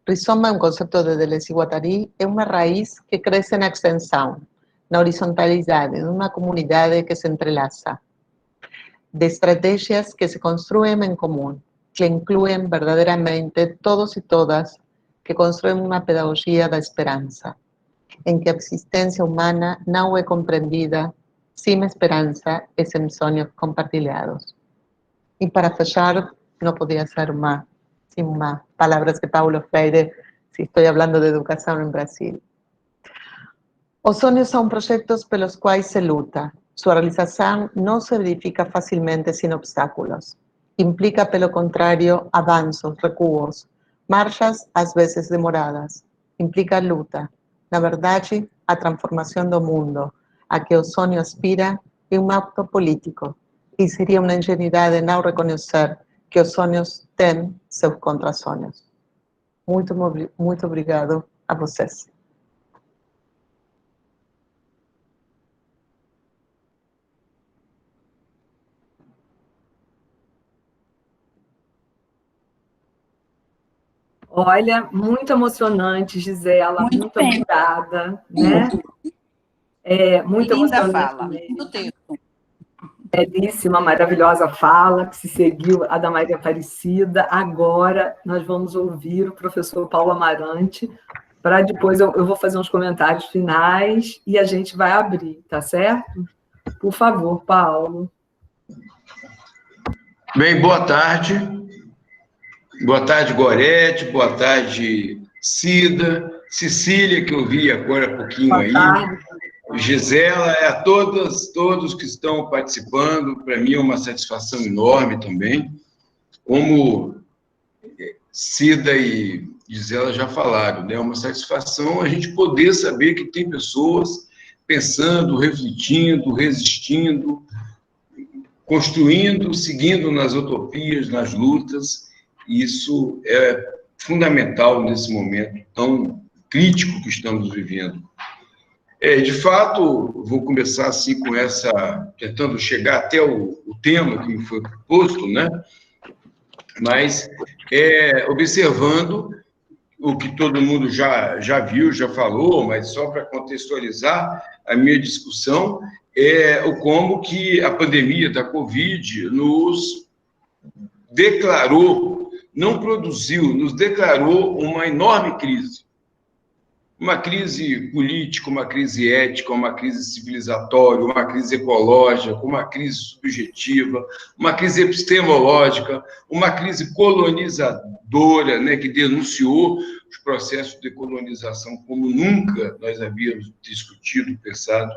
Speaker 3: Rizoma é um conceito de Deleuze e Guattari, é uma raiz que cresce na extensão, na horizontalidade, de uma comunidade que se entrelaça, de estratégias que se construem em comum, que incluem verdadeiramente todos e todas, que construem uma pedagogia da esperança, em que a existência humana não é compreendida sem esperança e sem sonhos compartilhados. E para fechar, não podia ser sem umas palavras de Paulo Freire, se estou falando de educação em Brasil. Os sonhos são projetos pelos quais se luta. Sua realização não se verifica facilmente sem obstáculos. Implica, pelo contrário, avanços, recuos, marchas às vezes demoradas. Implica luta. Na verdade, a transformação do mundo a que o sonho aspira é um ato político. E seria uma ingenuidade não reconhecer que os sonhos têm seus contra-sonhos. Muito obrigado a vocês.
Speaker 1: Olha, muito emocionante, Gisela, muito obrigada. Né? Muito
Speaker 2: linda
Speaker 1: emocionante
Speaker 2: fala,
Speaker 1: mesmo.
Speaker 2: muito texto.
Speaker 1: Belíssima, maravilhosa fala, que se seguiu a da Maria Aparecida. Agora nós vamos ouvir o professor Paulo Amarante, para depois eu vou fazer uns comentários finais e a gente vai abrir, tá certo? Por favor, Paulo.
Speaker 5: Bem, boa tarde. Boa tarde, Gorete. Boa tarde, Cida. Cecília, que eu vi agora há pouquinho aí. Boa tarde. Gisela, a todos que estão participando, para mim é uma satisfação enorme também. Como Cida e Gisela já falaram, né? É uma satisfação a gente poder saber que tem pessoas pensando, refletindo, resistindo, construindo, seguindo nas utopias, nas lutas. Isso é fundamental nesse momento tão crítico que estamos vivendo. De fato, vou começar assim com tentando chegar até o tema que me foi proposto, né? Mas observando o que todo mundo já viu, já falou, mas só para contextualizar a minha discussão, como que a pandemia da Covid nos declarou, não produziu, nos declarou uma enorme crise. Uma crise política, uma crise ética, uma crise civilizatória, uma crise ecológica, uma crise subjetiva, uma crise epistemológica, uma crise colonizadora, né, que denunciou os processos de colonização como nunca nós havíamos discutido, pensado.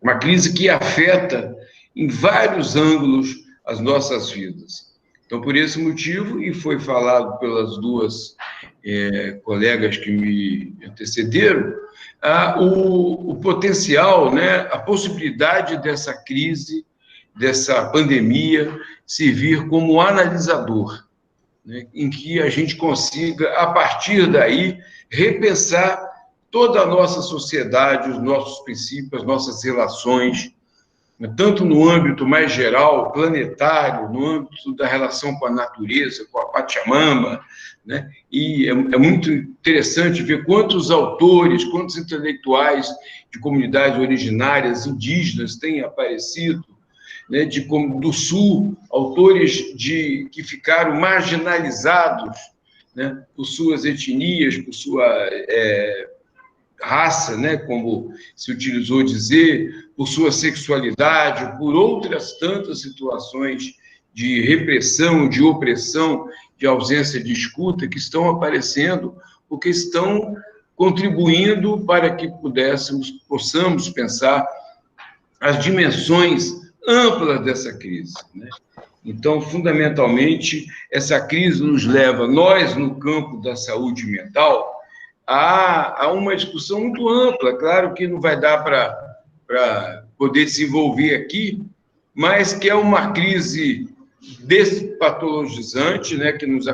Speaker 5: Uma crise que afeta em vários ângulos as nossas vidas. Então, por esse motivo, e foi falado pelas duas colegas que me antecederam, o potencial, né, a possibilidade dessa crise dessa pandemia servir como analisador, né, em que a gente consiga, a partir daí, repensar toda a nossa sociedade, os nossos princípios, as nossas relações, tanto no âmbito mais geral, planetário, no âmbito da relação com a natureza, com a Pachamama, né? E é muito interessante ver quantos autores, quantos intelectuais de comunidades originárias, indígenas, têm aparecido, né, do Sul, autores que ficaram marginalizados, né, por suas etnias, por sua raça, né, como se utilizou dizer, por sua sexualidade, por outras tantas situações de repressão, de opressão, de ausência de escuta que estão aparecendo, porque estão contribuindo para que possamos pensar as dimensões amplas dessa crise, né? Então, fundamentalmente, essa crise nos leva, nós, no campo da saúde mental, a uma discussão muito ampla. Claro que não vai dar para poder desenvolver aqui, mas que é uma crise despatologizante, né, que nos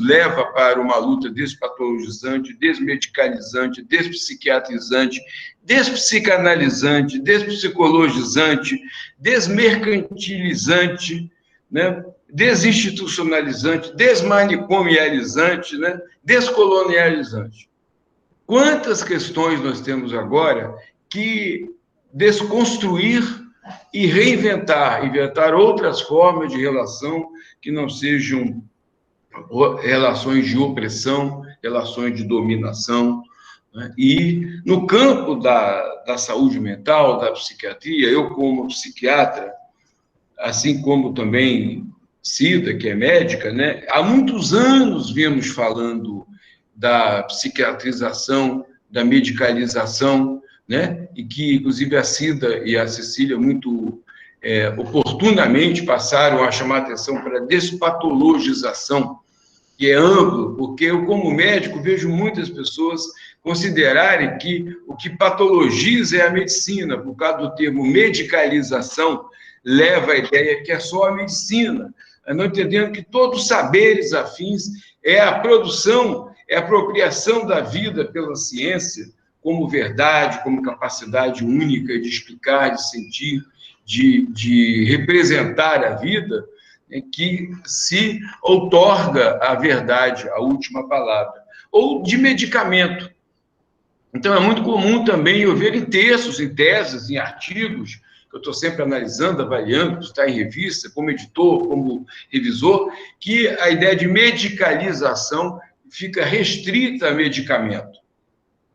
Speaker 5: leva para uma luta despatologizante, desmedicalizante, despsiquiatrizante, despsicanalizante, despsicologizante, desmercantilizante, né, desinstitucionalizante, desmanicomializante, né, descolonializante. Quantas questões nós temos agora que desconstruir e reinventar, inventar outras formas de relação que não sejam relações de opressão, relações de dominação, né? E no campo da saúde mental, da psiquiatria, eu como psiquiatra, assim como também Cida, que é médica, né, há muitos anos viemos falando da psiquiatrização, da medicalização, né? E que, inclusive, a Cida e a Cecília muito oportunamente passaram a chamar atenção para a despatologização, que é amplo, porque eu, como médico, vejo muitas pessoas considerarem que o que patologiza é a medicina, por causa do termo medicalização, leva a ideia que é só a medicina, não entendendo que todos os saberes afins é a produção, é a apropriação da vida pela ciência, como verdade, como capacidade única de explicar, de sentir, de representar a vida, que se outorga a verdade, a última palavra, ou de medicamento. Então, é muito comum também eu ver em textos, em teses, em artigos, que eu estou sempre analisando, avaliando, está em revista, como editor, como revisor, que a ideia de medicalização fica restrita a medicamento.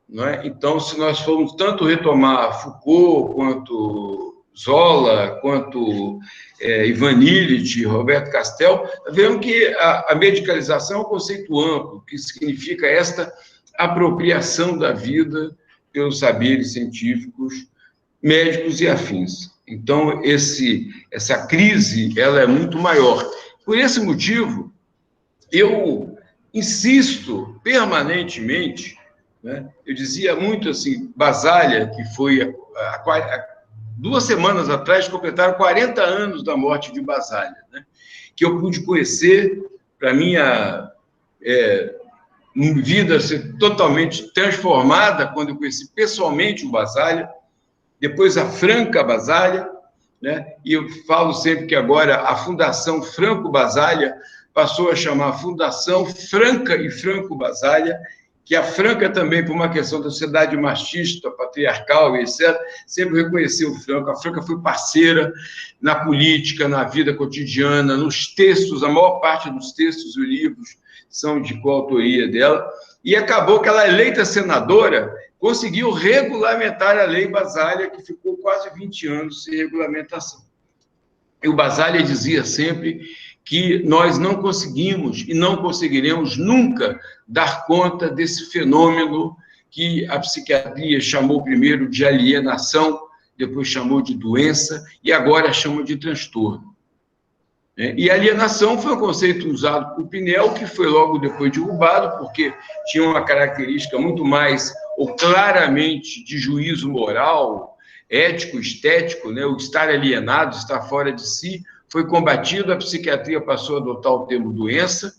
Speaker 5: Não é? Então, se nós formos tanto retomar Foucault, quanto Zola, quanto Ivan Illich, Roberto Castel, vemos que a medicalização é um conceito amplo, que significa esta apropriação da vida pelos saberes científicos, médicos e afins. Então, essa crise ela é muito maior. Por esse motivo, eu insisto permanentemente, né? Eu dizia muito assim, Basaglia, que foi há 2 semanas atrás, completaram 40 anos da morte de Basaglia, né? Que eu pude conhecer, para minha vida ser totalmente transformada quando eu conheci pessoalmente o Basaglia, depois a Franca Basaglia, né? E eu falo sempre que agora a Fundação Franco Basaglia passou a chamar Fundação Franca e Franco Basaglia, que a Franca também, por uma questão da sociedade machista, patriarcal, etc., sempre reconheceu o Franco. A Franca foi parceira na política, na vida cotidiana, nos textos, a maior parte dos textos e livros são de coautoria dela, e acabou que ela, eleita senadora, conseguiu regulamentar a Lei Basaglia, que ficou quase 20 anos sem regulamentação. E o Basaglia dizia sempre que nós não conseguimos e não conseguiremos nunca dar conta desse fenômeno que a psiquiatria chamou primeiro de alienação, depois chamou de doença e agora chama de transtorno. E alienação foi um conceito usado por Pinel, que foi logo depois derrubado, porque tinha uma característica muito mais, ou claramente, de juízo moral, ético, estético, né? O estar alienado, estar fora de si, foi combatido, a psiquiatria passou a adotar o termo doença,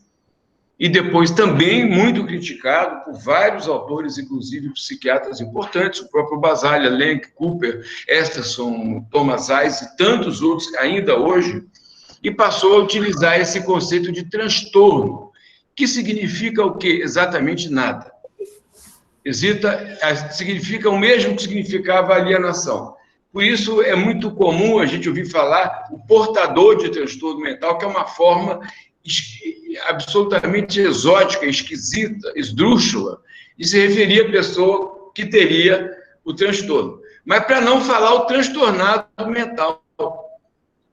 Speaker 5: e depois também muito criticado por vários autores, inclusive psiquiatras importantes, o próprio Basaglia, Lenk, Cooper, Esterson, Thomas Hais e tantos outros ainda hoje, e passou a utilizar esse conceito de transtorno, que significa o quê? Exatamente nada. Significa o mesmo que significava alienação. Por isso, é muito comum a gente ouvir falar o portador de transtorno mental, que é uma forma absolutamente exótica, esquisita, esdrúxula, de se referir à pessoa que teria o transtorno. Mas para não falar o transtornado mental.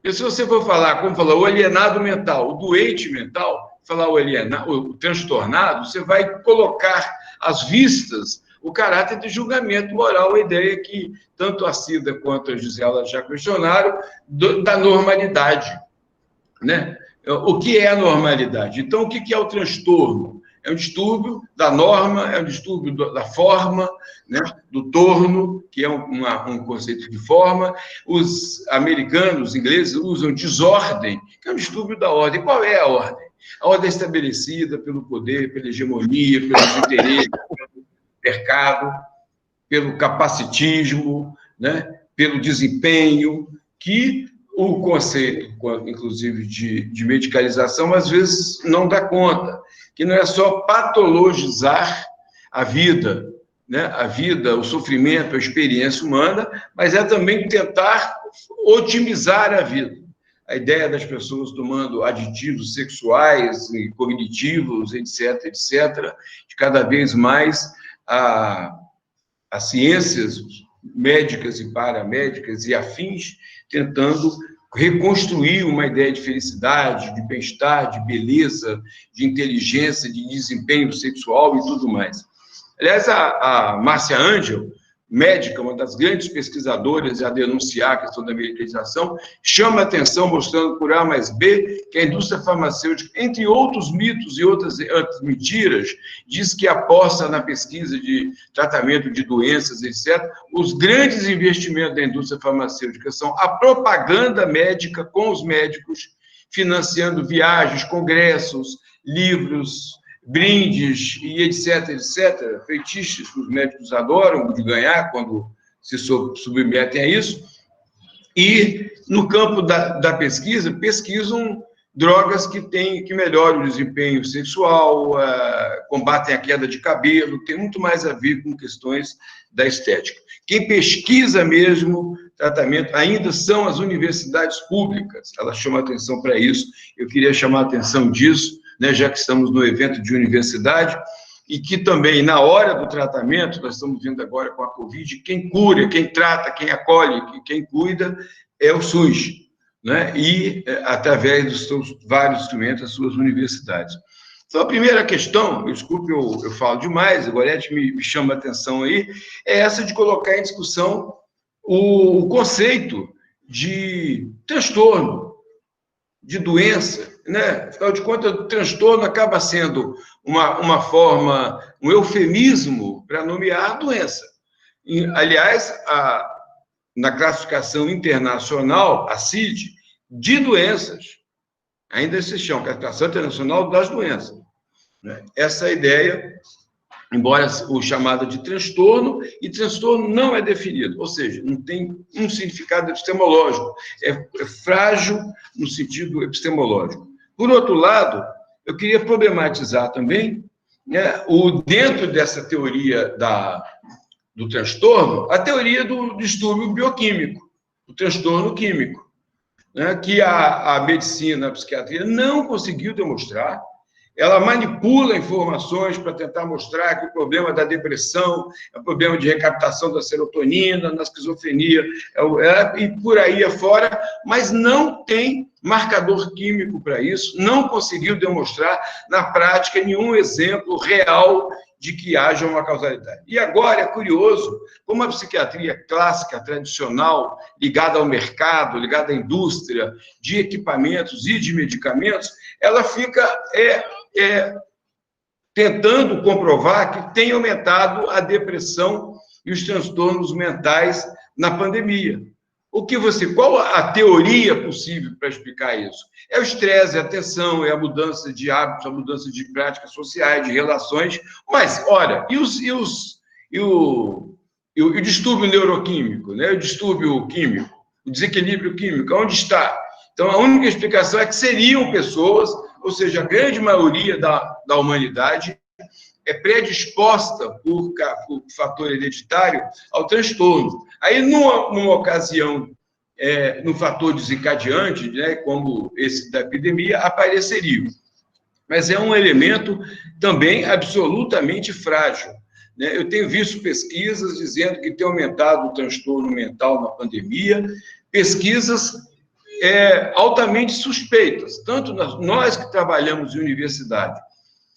Speaker 5: E se você for falar, como falou, o alienado mental, o doente mental, falar o transtornado, você vai colocar às vistas o caráter de julgamento moral, a ideia que tanto a Cida quanto a Gisela já questionaram, da normalidade, né? O que é a normalidade? Então, o que é o transtorno? É um distúrbio da norma, é um distúrbio da forma, né? Do torno, que é um conceito de forma. Os americanos, os ingleses, usam desordem, que é um distúrbio da ordem. Qual é a ordem? A ordem é estabelecida pelo poder, pela hegemonia, pelos interesses, pelo mercado, pelo capacitismo, né? Pelo desempenho, que o conceito, inclusive, de medicalização, às vezes não dá conta, que não é só patologizar a vida, né? A vida, o sofrimento, a experiência humana, mas é também tentar otimizar a vida. A ideia das pessoas tomando aditivos sexuais, cognitivos, etc., etc., de cada vez mais as ciências médicas e paramédicas e afins tentando reconstruir uma ideia de felicidade, de bem-estar, de beleza, de inteligência, de desempenho sexual e tudo mais. Aliás, a Márcia Angel, médica, uma das grandes pesquisadoras a denunciar a questão da medicalização, chama a atenção, mostrando por A mais B, que a indústria farmacêutica, entre outros mitos e outras mentiras, diz que aposta na pesquisa de tratamento de doenças, etc. Os grandes investimentos da indústria farmacêutica são a propaganda médica com os médicos, financiando viagens, congressos, livros, brindes e etc., etc., feitiços que os médicos adoram de ganhar quando se submetem a isso. E, no campo da pesquisa, pesquisam drogas que melhoram o desempenho sexual, combatem a queda de cabelo, tem muito mais a ver com questões da estética. Quem pesquisa mesmo tratamento ainda são as universidades públicas, elas chamam atenção para isso, eu queria chamar a atenção disso, né, já que estamos no evento de universidade, e que também, na hora do tratamento, nós estamos vendo agora com a Covid, quem cura, quem trata, quem acolhe, quem cuida, é o SUS, né, e através dos seus vários instrumentos, as suas universidades. Então, a primeira questão, desculpe, eu falo demais, a Gorete me chama a atenção aí, é essa de colocar em discussão o conceito de transtorno, de doença, né? Afinal de contas, o transtorno acaba sendo uma forma, um eufemismo para nomear a doença. E, aliás, na classificação internacional, a CID, de doenças, ainda se chama Classificação Internacional das Doenças. Né? Essa ideia, embora o chamado de transtorno, e transtorno não é definido, ou seja, não tem um significado epistemológico, é frágil no sentido epistemológico. Por outro lado, eu queria problematizar também, né, dentro dessa teoria do transtorno, a teoria do distúrbio bioquímico, o transtorno químico, né, que a medicina, a psiquiatria não conseguiu demonstrar. Ela manipula informações para tentar mostrar que o problema da depressão é o problema de recaptação da serotonina, na esquizofrenia, e por aí afora, mas não tem marcador químico para isso, não conseguiu demonstrar na prática nenhum exemplo real de que haja uma causalidade. E agora é curioso como a psiquiatria clássica, tradicional, ligada ao mercado, ligada à indústria de equipamentos e de medicamentos, ela fica tentando comprovar que tem aumentado a depressão e os transtornos mentais na pandemia. Qual a teoria possível para explicar isso? É o estresse, é a tensão, é a mudança de hábitos, a mudança de práticas sociais, de relações. Mas, olha, e o distúrbio neuroquímico, né? O distúrbio químico, o desequilíbrio químico, onde está? Então, a única explicação é que seriam pessoas, ou seja, a grande maioria da humanidade é predisposta por fator hereditário ao transtorno. Aí, numa ocasião, no fator desencadeante, né, como esse da epidemia, apareceria. Mas é um elemento também absolutamente frágil. Né? Eu tenho visto pesquisas dizendo que tem aumentado o transtorno mental na pandemia, pesquisas altamente suspeitas, tanto nós que trabalhamos em universidade,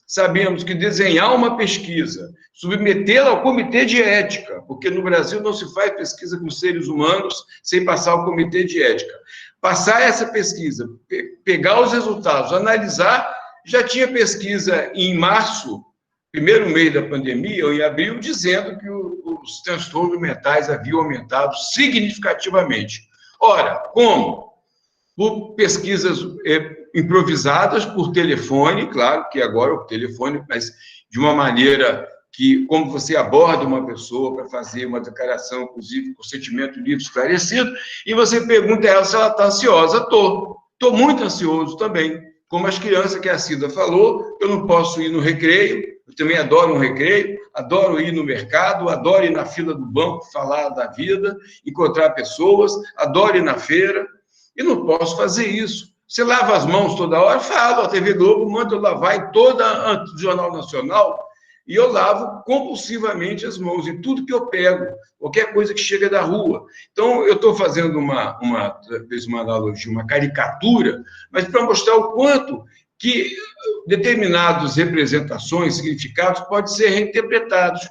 Speaker 5: sabemos que desenhar uma pesquisa, submetê-la ao comitê de ética, porque no Brasil não se faz pesquisa com seres humanos sem passar ao comitê de ética. Passar essa pesquisa, pegar os resultados, analisar, já tinha pesquisa em março, primeiro mês da pandemia, ou em abril, dizendo que os transtornos mentais haviam aumentado significativamente. Ora, como? Por pesquisas improvisadas por telefone, claro que agora o telefone, mas de uma maneira que, como você aborda uma pessoa para fazer uma declaração, inclusive, com sentimento livre, esclarecido, e você pergunta a ela se ela está ansiosa. Estou muito ansioso também. Como as crianças que a Cida falou, eu não posso ir no recreio, eu também adoro um recreio, adoro ir no mercado, adoro ir na fila do banco, falar da vida, encontrar pessoas, adoro ir na feira, e não posso fazer isso. Você lava as mãos toda hora? Falo, a TV Globo manda eu lavar em toda o Jornal Nacional, e eu lavo compulsivamente as mãos em tudo que eu pego, qualquer coisa que chega da rua. Então, eu estou fazendo uma analogia, uma caricatura, mas para mostrar o quanto que determinadas representações, significados, podem ser reinterpretados.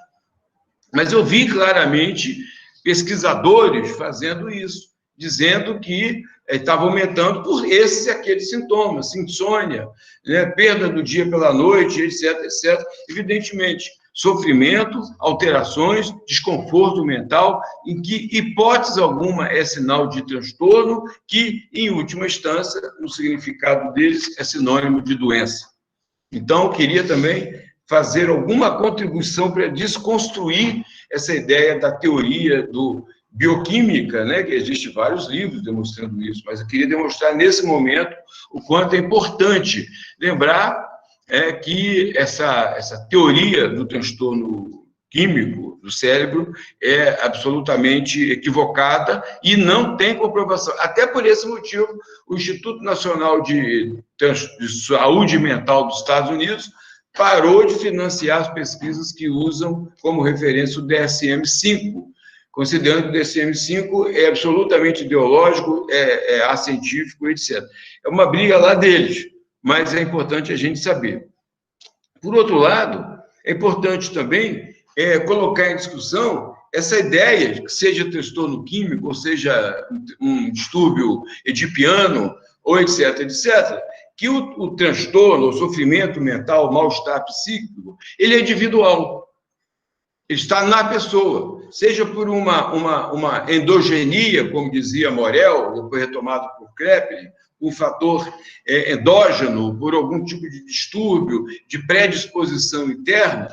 Speaker 5: Mas eu vi claramente pesquisadores fazendo isso, dizendo que estava aumentando por esses e aqueles sintomas, insônia, né, perda do dia pela noite, etc, etc. Evidentemente, sofrimento, alterações, desconforto mental, em que hipótese alguma é sinal de transtorno, que, em última instância, no significado deles, é sinônimo de doença. Então, eu queria também fazer alguma contribuição para desconstruir essa ideia da teoria bioquímica, né, que existem vários livros demonstrando isso, mas eu queria demonstrar nesse momento o quanto é importante lembrar que essa teoria do transtorno químico do cérebro é absolutamente equivocada e não tem comprovação. Até por esse motivo, o Instituto Nacional de Saúde Mental dos Estados Unidos parou de financiar as pesquisas que usam como referência o DSM-5, considerando que o DSM-5 é absolutamente ideológico, é acientífico, etc. É uma briga lá deles, mas é importante a gente saber. Por outro lado, é importante também colocar em discussão essa ideia de que seja transtorno químico, ou seja, um distúrbio edipiano, ou etc., etc., que o transtorno, o sofrimento mental, o mal-estar psíquico, ele é individual. Ele está na pessoa, seja por uma endogenia, como dizia Morel, depois retomado por Kreppel, um fator endógeno, por algum tipo de distúrbio, de predisposição interna,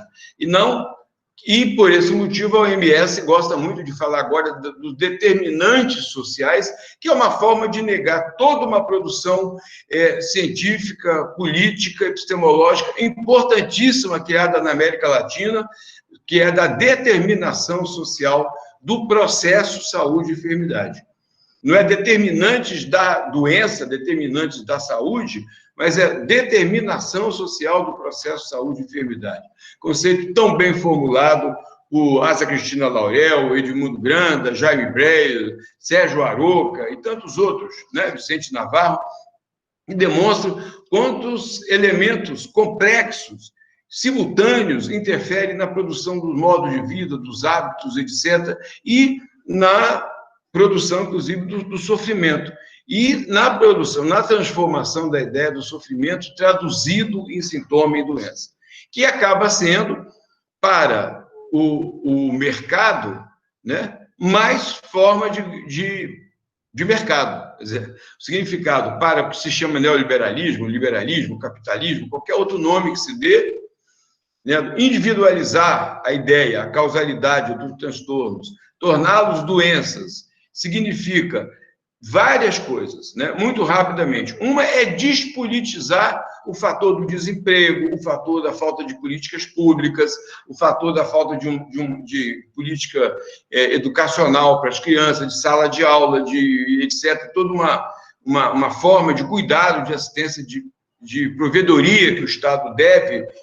Speaker 5: e por esse motivo a OMS gosta muito de falar agora dos determinantes sociais, que é uma forma de negar toda uma produção científica, política, epistemológica, importantíssima, criada na América Latina, que é da determinação social do processo saúde e enfermidade. Não é determinantes da doença, determinantes da saúde, mas é determinação social do processo saúde e enfermidade. Conceito tão bem formulado por Asa Cristina Laurel, Edmundo Granda, Jaime Breyer, Sérgio Aroca e tantos outros, né? Vicente Navarro, que demonstram quantos elementos complexos, simultâneos, interferem na produção do modo de vida, dos hábitos, etc., e na produção, inclusive, do sofrimento. E na produção, na transformação da ideia do sofrimento traduzido em sintoma e doença, que acaba sendo, para o mercado, né, mais forma de mercado. Quer dizer, o significado para o que se chama neoliberalismo, liberalismo, capitalismo, qualquer outro nome que se dê, né, individualizar a ideia, a causalidade dos transtornos, torná-los doenças, significa várias coisas, né? Muito rapidamente. Uma é despolitizar o fator do desemprego, o fator da falta de políticas públicas, o fator da falta de política educacional para as crianças, de sala de aula, de etc. Toda uma forma de cuidado, de assistência, de provedoria que o Estado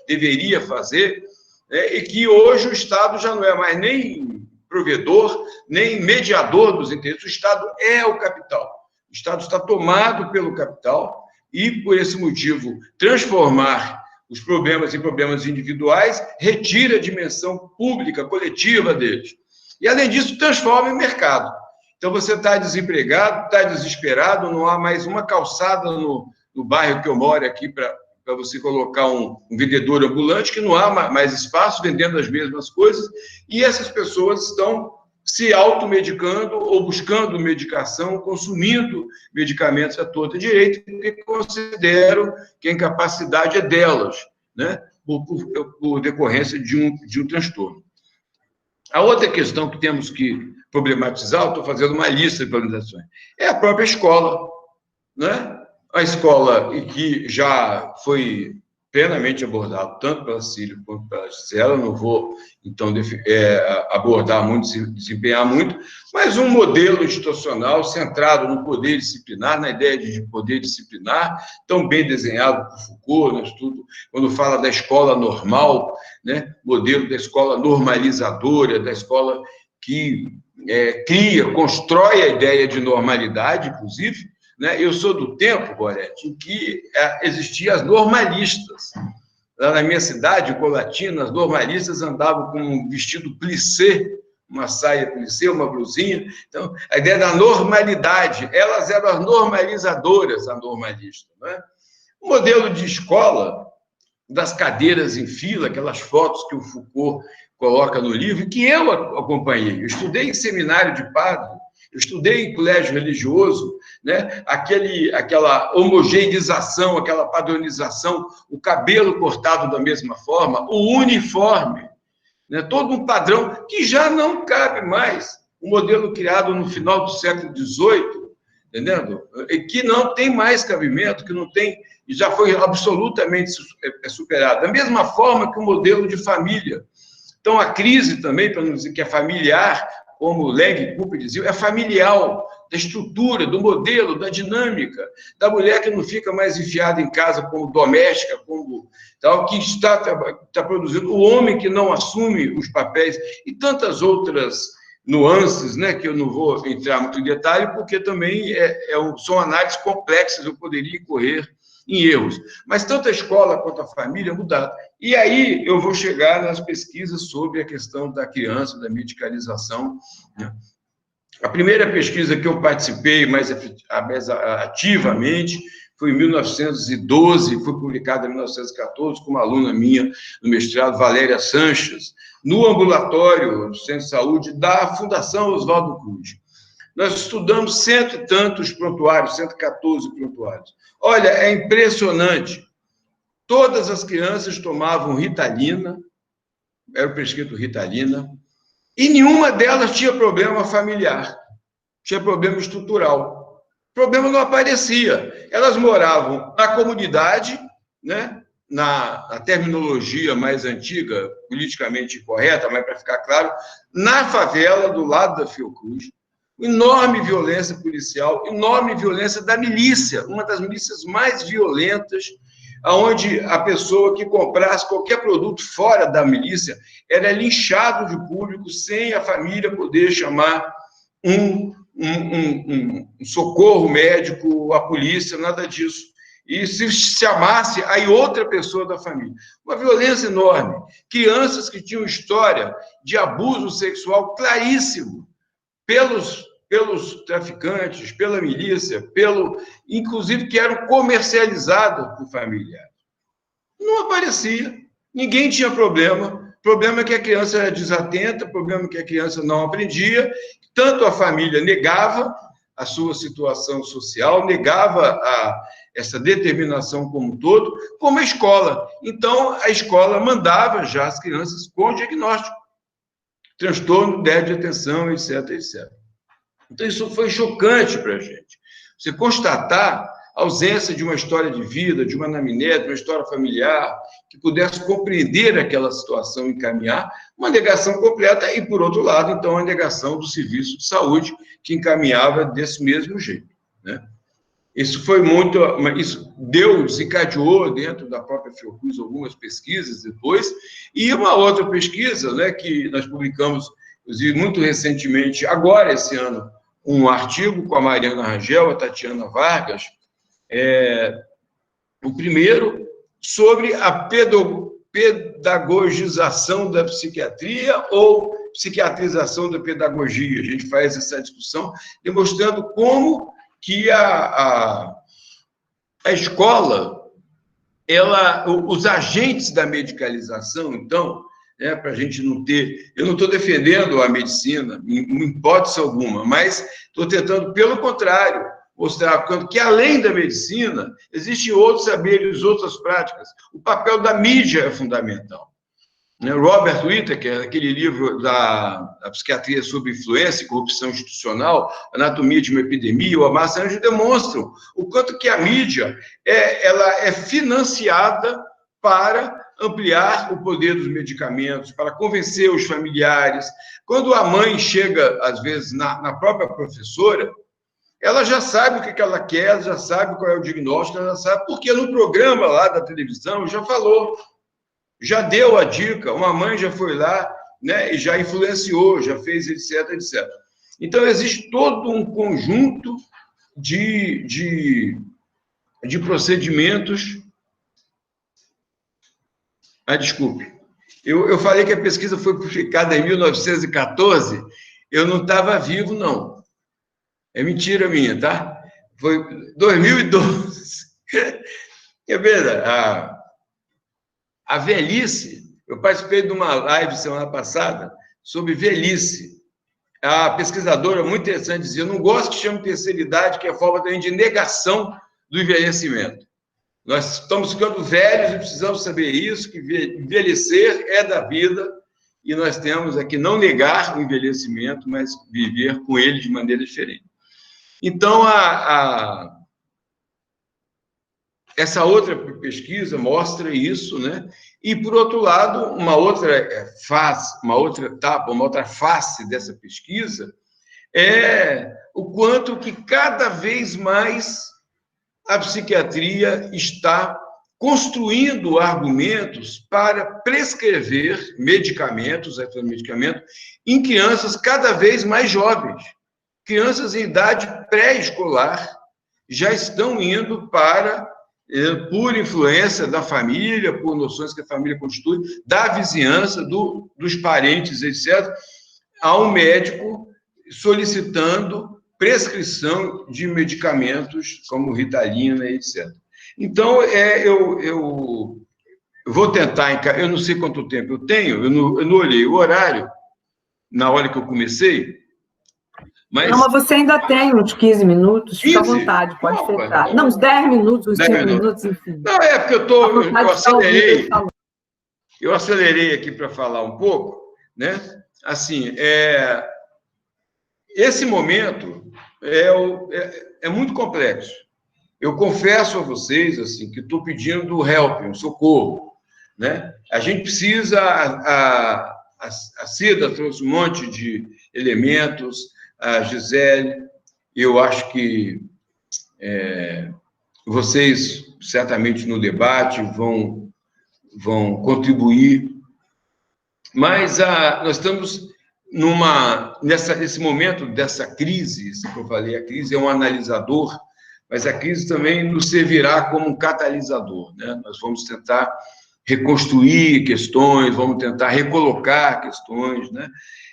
Speaker 5: deveria fazer, né? E que hoje o Estado já não é mais nem provedor, nem mediador dos interesses. O Estado é o capital. O Estado está tomado pelo capital e, por esse motivo, transformar os problemas em problemas individuais retira a dimensão pública, coletiva deles. E, além disso, transforma em mercado. Então, você está desempregado, está desesperado, não há mais uma calçada no bairro que eu moro aqui para você colocar um vendedor ambulante, que não há mais espaço, vendendo as mesmas coisas, e essas pessoas estão se automedicando ou buscando medicação, consumindo medicamentos à torta e direita, porque consideram que a incapacidade é delas, né, por decorrência de um transtorno. A outra questão que temos que problematizar, eu estou fazendo uma lista de problematizações, é a própria escola, né? A escola, que já foi plenamente abordado, tanto pela Cília quanto pela Gisela, não vou, então, abordar muito, desempenhar muito, mas um modelo institucional centrado no poder disciplinar, na ideia de poder disciplinar, tão bem desenhado por Foucault, no estudo, quando fala da escola normal, né, modelo da escola normalizadora, da escola que constrói a ideia de normalidade, inclusive, né? Eu sou do tempo, Gorete, em que existiam as normalistas. Lá na minha cidade, Colatina, as normalistas andavam com um vestido plissé, uma saia plissé, uma blusinha. Então, a ideia da normalidade, elas eram as normalizadoras, a normalista. Né? O modelo de escola, das cadeiras em fila, aquelas fotos que o Foucault coloca no livro, que eu acompanhei. Eu estudei em seminário de padre, eu estudei em colégio religioso, né? Aquela homogeneização, aquela padronização, o cabelo cortado da mesma forma, o uniforme, né? Todo um padrão que já não cabe mais. Um modelo criado no final do século XVIII, entendendo? E que não tem mais cabimento, que não tem, e já foi absolutamente superado. Da mesma forma que o modelo de família. Então, a crise também, para não dizer que é familiar, como Lang e Cooper diziam, é familiar, da estrutura, do modelo, da dinâmica, da mulher que não fica mais enfiada em casa como doméstica, como tal, que está produzindo, o homem que não assume os papéis, e tantas outras nuances, né, que eu não vou entrar muito em detalhe, porque também são análises complexas, eu poderia incorrer em erros. Mas tanto a escola quanto a família mudaram. E aí eu vou chegar nas pesquisas sobre a questão da criança, da medicalização. A primeira pesquisa que eu participei mais ativamente foi em 1912, foi publicada em 1914, com uma aluna minha no mestrado, Valéria Sanches, no ambulatório do Centro de Saúde da Fundação Oswaldo Cruz. Nós estudamos 100 e tantos prontuários, 114 prontuários. Olha, é impressionante. Todas as crianças tomavam Ritalina, era prescrito Ritalina, e nenhuma delas tinha problema familiar, tinha problema estrutural. O problema não aparecia. Elas moravam na comunidade, né? Na terminologia mais antiga, politicamente correta, mas para ficar claro, na favela, do lado da Fiocruz, enorme violência policial, enorme violência da milícia, uma das milícias mais violentas, onde a pessoa que comprasse qualquer produto fora da milícia era linchado de público sem a família poder chamar um socorro médico, a polícia, nada disso. E se chamasse, aí outra pessoa da família. Uma violência enorme. Crianças que tinham história de abuso sexual claríssimo, pelos traficantes, pela milícia, inclusive que eram comercializados por familiares. Não aparecia, ninguém tinha problema, problema é que a criança era desatenta, o problema é que a criança não aprendia, tanto a família negava a sua situação social, negava essa determinação como um todo, como a escola. Então, a escola mandava já as crianças com diagnóstico, transtorno, déficit de atenção, etc, etc. Então, isso foi chocante para a gente. Você constatar a ausência de uma história de vida, de uma anamnese, de uma história familiar, que pudesse compreender aquela situação e encaminhar, uma negação completa, e, por outro lado, então, a negação do serviço de saúde, que encaminhava desse mesmo jeito, né? Isso foi muito... Isso desencadeou dentro da própria Fiocruz algumas pesquisas depois, e uma outra pesquisa, né, que nós publicamos, inclusive, muito recentemente, agora, esse ano, um artigo com a Mariana Rangel, a Tatiana Vargas, o primeiro, sobre a pedagogização da psiquiatria ou psiquiatrização da pedagogia. A gente faz essa discussão, demonstrando como que a escola, os agentes da medicalização, então, para a gente não ter... Eu não estou defendendo a medicina, em hipótese alguma, mas estou tentando, pelo contrário, mostrar que, além da medicina, existem outros saberes, outras práticas. O papel da mídia é fundamental. Robert Whittaker, aquele livro da psiquiatria sob influência e corrupção institucional, Anatomia de uma Epidemia, o Amar Sanji, demonstram o quanto que a mídia ela é financiada para ampliar o poder dos medicamentos, para convencer os familiares. Quando a mãe chega, às vezes, na própria professora, ela já sabe o que ela quer, já sabe qual é o diagnóstico, ela já sabe, porque no programa lá da televisão já falou, já deu a dica, uma mãe já foi lá, né, e já influenciou, já fez, etc, etc. Então, existe todo um conjunto de procedimentos... desculpe. Eu falei que a pesquisa foi publicada em 1914, eu não estava vivo, não. É mentira minha, tá? Foi 2012. Quer ver? A velhice, eu participei de uma live semana passada sobre velhice. A pesquisadora, muito interessante, dizia: eu não gosto que chame terceira idade, que é forma também de negação do envelhecimento. Nós estamos ficando velhos e precisamos saber isso, que envelhecer é da vida, e nós temos aqui não negar o envelhecimento, mas viver com ele de maneira diferente. Então, essa outra pesquisa mostra isso, né? E, por outro lado, uma outra etapa, uma outra face dessa pesquisa é o quanto que cada vez mais a psiquiatria está construindo argumentos para prescrever medicamentos em crianças cada vez mais jovens. Crianças em idade pré-escolar já estão indo para, por influência da família, por noções que a família constitui, da vizinhança, dos parentes, etc., a um médico solicitando prescrição de medicamentos como Ritalina, etc. Então, eu vou tentar... Eu não sei quanto tempo eu tenho, eu não olhei o horário na hora que eu comecei, mas...
Speaker 1: Não, mas você ainda tem uns 15 minutos, 15? Fica à vontade, pode fechar. Não, uns 10 minutos, uns 5 minutos, enfim.
Speaker 5: Não, é porque eu acelerei aqui para falar um pouco, né? Assim, esse momento é muito complexo. Eu confesso a vocês, assim, que estou pedindo help, um socorro, né? A gente precisa... A Cida trouxe um monte de elementos, a Gisele, eu acho que vocês, certamente, no debate, vão contribuir, mas nós estamos nesse momento dessa crise, que eu falei, a crise é um analisador, mas a crise também nos servirá como um catalisador, né? Nós vamos tentar reconstruir questões, vamos tentar recolocar questões, né?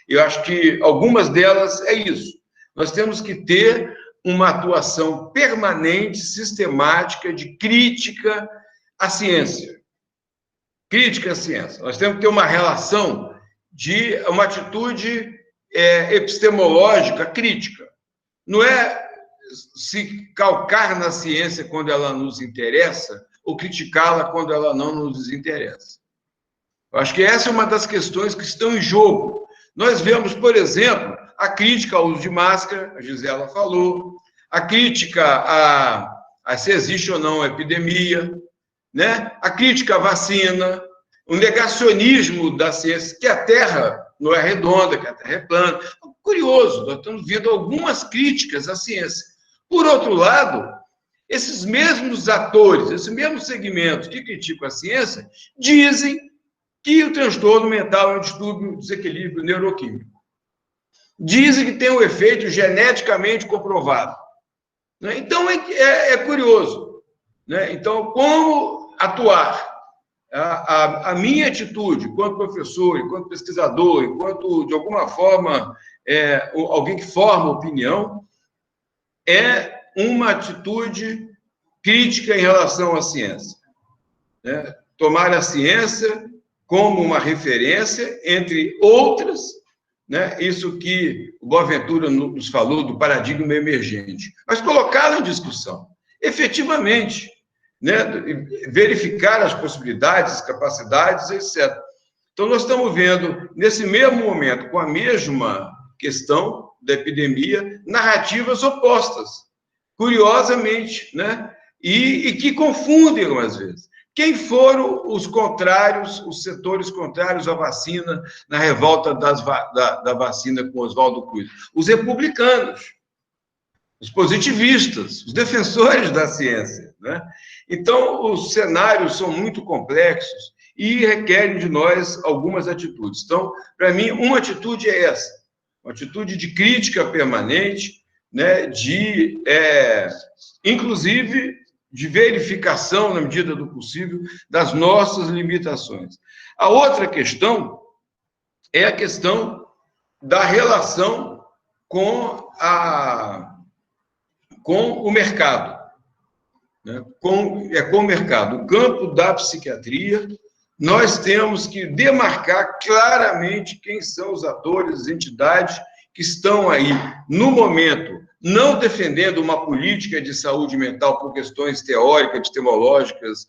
Speaker 5: Eu acho que algumas delas é isso. Nós temos que ter uma atuação permanente, sistemática, de crítica à ciência. crítica à ciência. Nós temos que ter uma relação de uma atitude epistemológica crítica. Não é se calcar na ciência quando ela nos interessa ou criticá-la quando ela não nos interessa. Eu acho que essa é uma das questões que estão em jogo. Nós vemos, por exemplo, a crítica ao uso de máscara, a Gisela falou, a crítica a se existe ou não a epidemia, né? A crítica à vacina, o negacionismo da ciência, que a Terra não é redonda, que a Terra é plana. Curioso, nós estamos vendo algumas críticas à ciência. Por outro lado, esses mesmos atores, esses mesmos segmentos que criticam a ciência, dizem que o transtorno mental é um distúrbio, desequilíbrio neuroquímico. Dizem que tem um efeito geneticamente comprovado. Então, é curioso. Então, como atuar? A minha atitude, enquanto professor, enquanto pesquisador, enquanto, de alguma forma, alguém que forma opinião, é uma atitude crítica em relação à ciência. Tomar a ciência como uma referência, entre outras, isso que o Boaventura nos falou do paradigma emergente, mas colocá-lo em discussão, efetivamente, verificar as possibilidades, capacidades, etc. Então, nós estamos vendo, nesse mesmo momento, com a mesma questão da epidemia, narrativas opostas, curiosamente, e que confundem, às vezes. Quem foram os contrários, os setores contrários à vacina, na revolta da vacina com Oswaldo Cruz? Os republicanos, os positivistas, os defensores da ciência. Então, os cenários são muito complexos e requerem de nós algumas atitudes. Então, para mim, uma atitude é essa, uma atitude de crítica permanente, inclusive, de verificação, na medida do possível, das nossas limitações. A outra questão é a questão da relação com o mercado. Com o mercado. O campo da psiquiatria, nós temos que demarcar claramente quem são os atores, as entidades que estão aí, no momento, não defendendo uma política de saúde mental por questões teóricas, epistemológicas,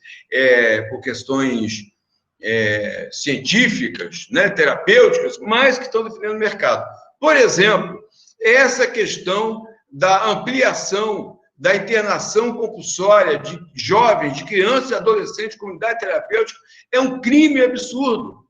Speaker 5: por questões científicas, terapêuticas, mas que estão defendendo o mercado. Por exemplo, essa questão da ampliação da internação compulsória de jovens, de crianças e adolescentes, comunidade terapêutica, é um crime absurdo.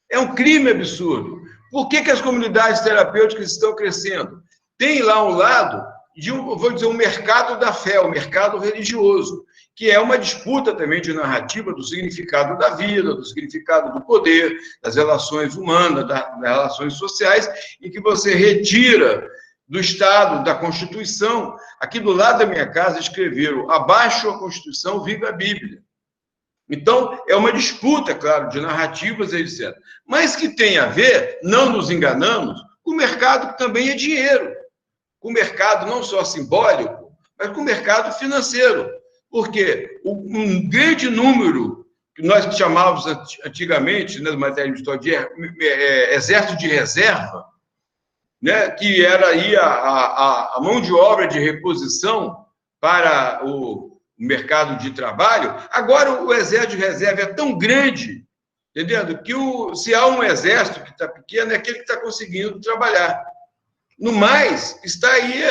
Speaker 5: É um crime absurdo. Por que as comunidades terapêuticas estão crescendo? Tem lá um lado de um mercado da fé, o mercado religioso, que é uma disputa também de narrativa do significado da vida, do significado do poder, das relações humanas, das relações sociais, em que você retira do Estado, da Constituição. Aqui do lado da minha casa escreveram: abaixo a Constituição, viva a Bíblia. Então, é uma disputa, claro, de narrativas, etc. Mas que tem a ver, não nos enganamos, com o mercado que também é dinheiro. Com o mercado não só simbólico, mas com o mercado financeiro. Porque um grande número, que nós chamávamos antigamente, na matéria de história, de exército de reserva, que era aí a mão de obra de reposição para o mercado de trabalho. Agora, o exército de reserva é tão grande, entendendo? Que se há um exército que está pequeno, é aquele que está conseguindo trabalhar. No mais, está aí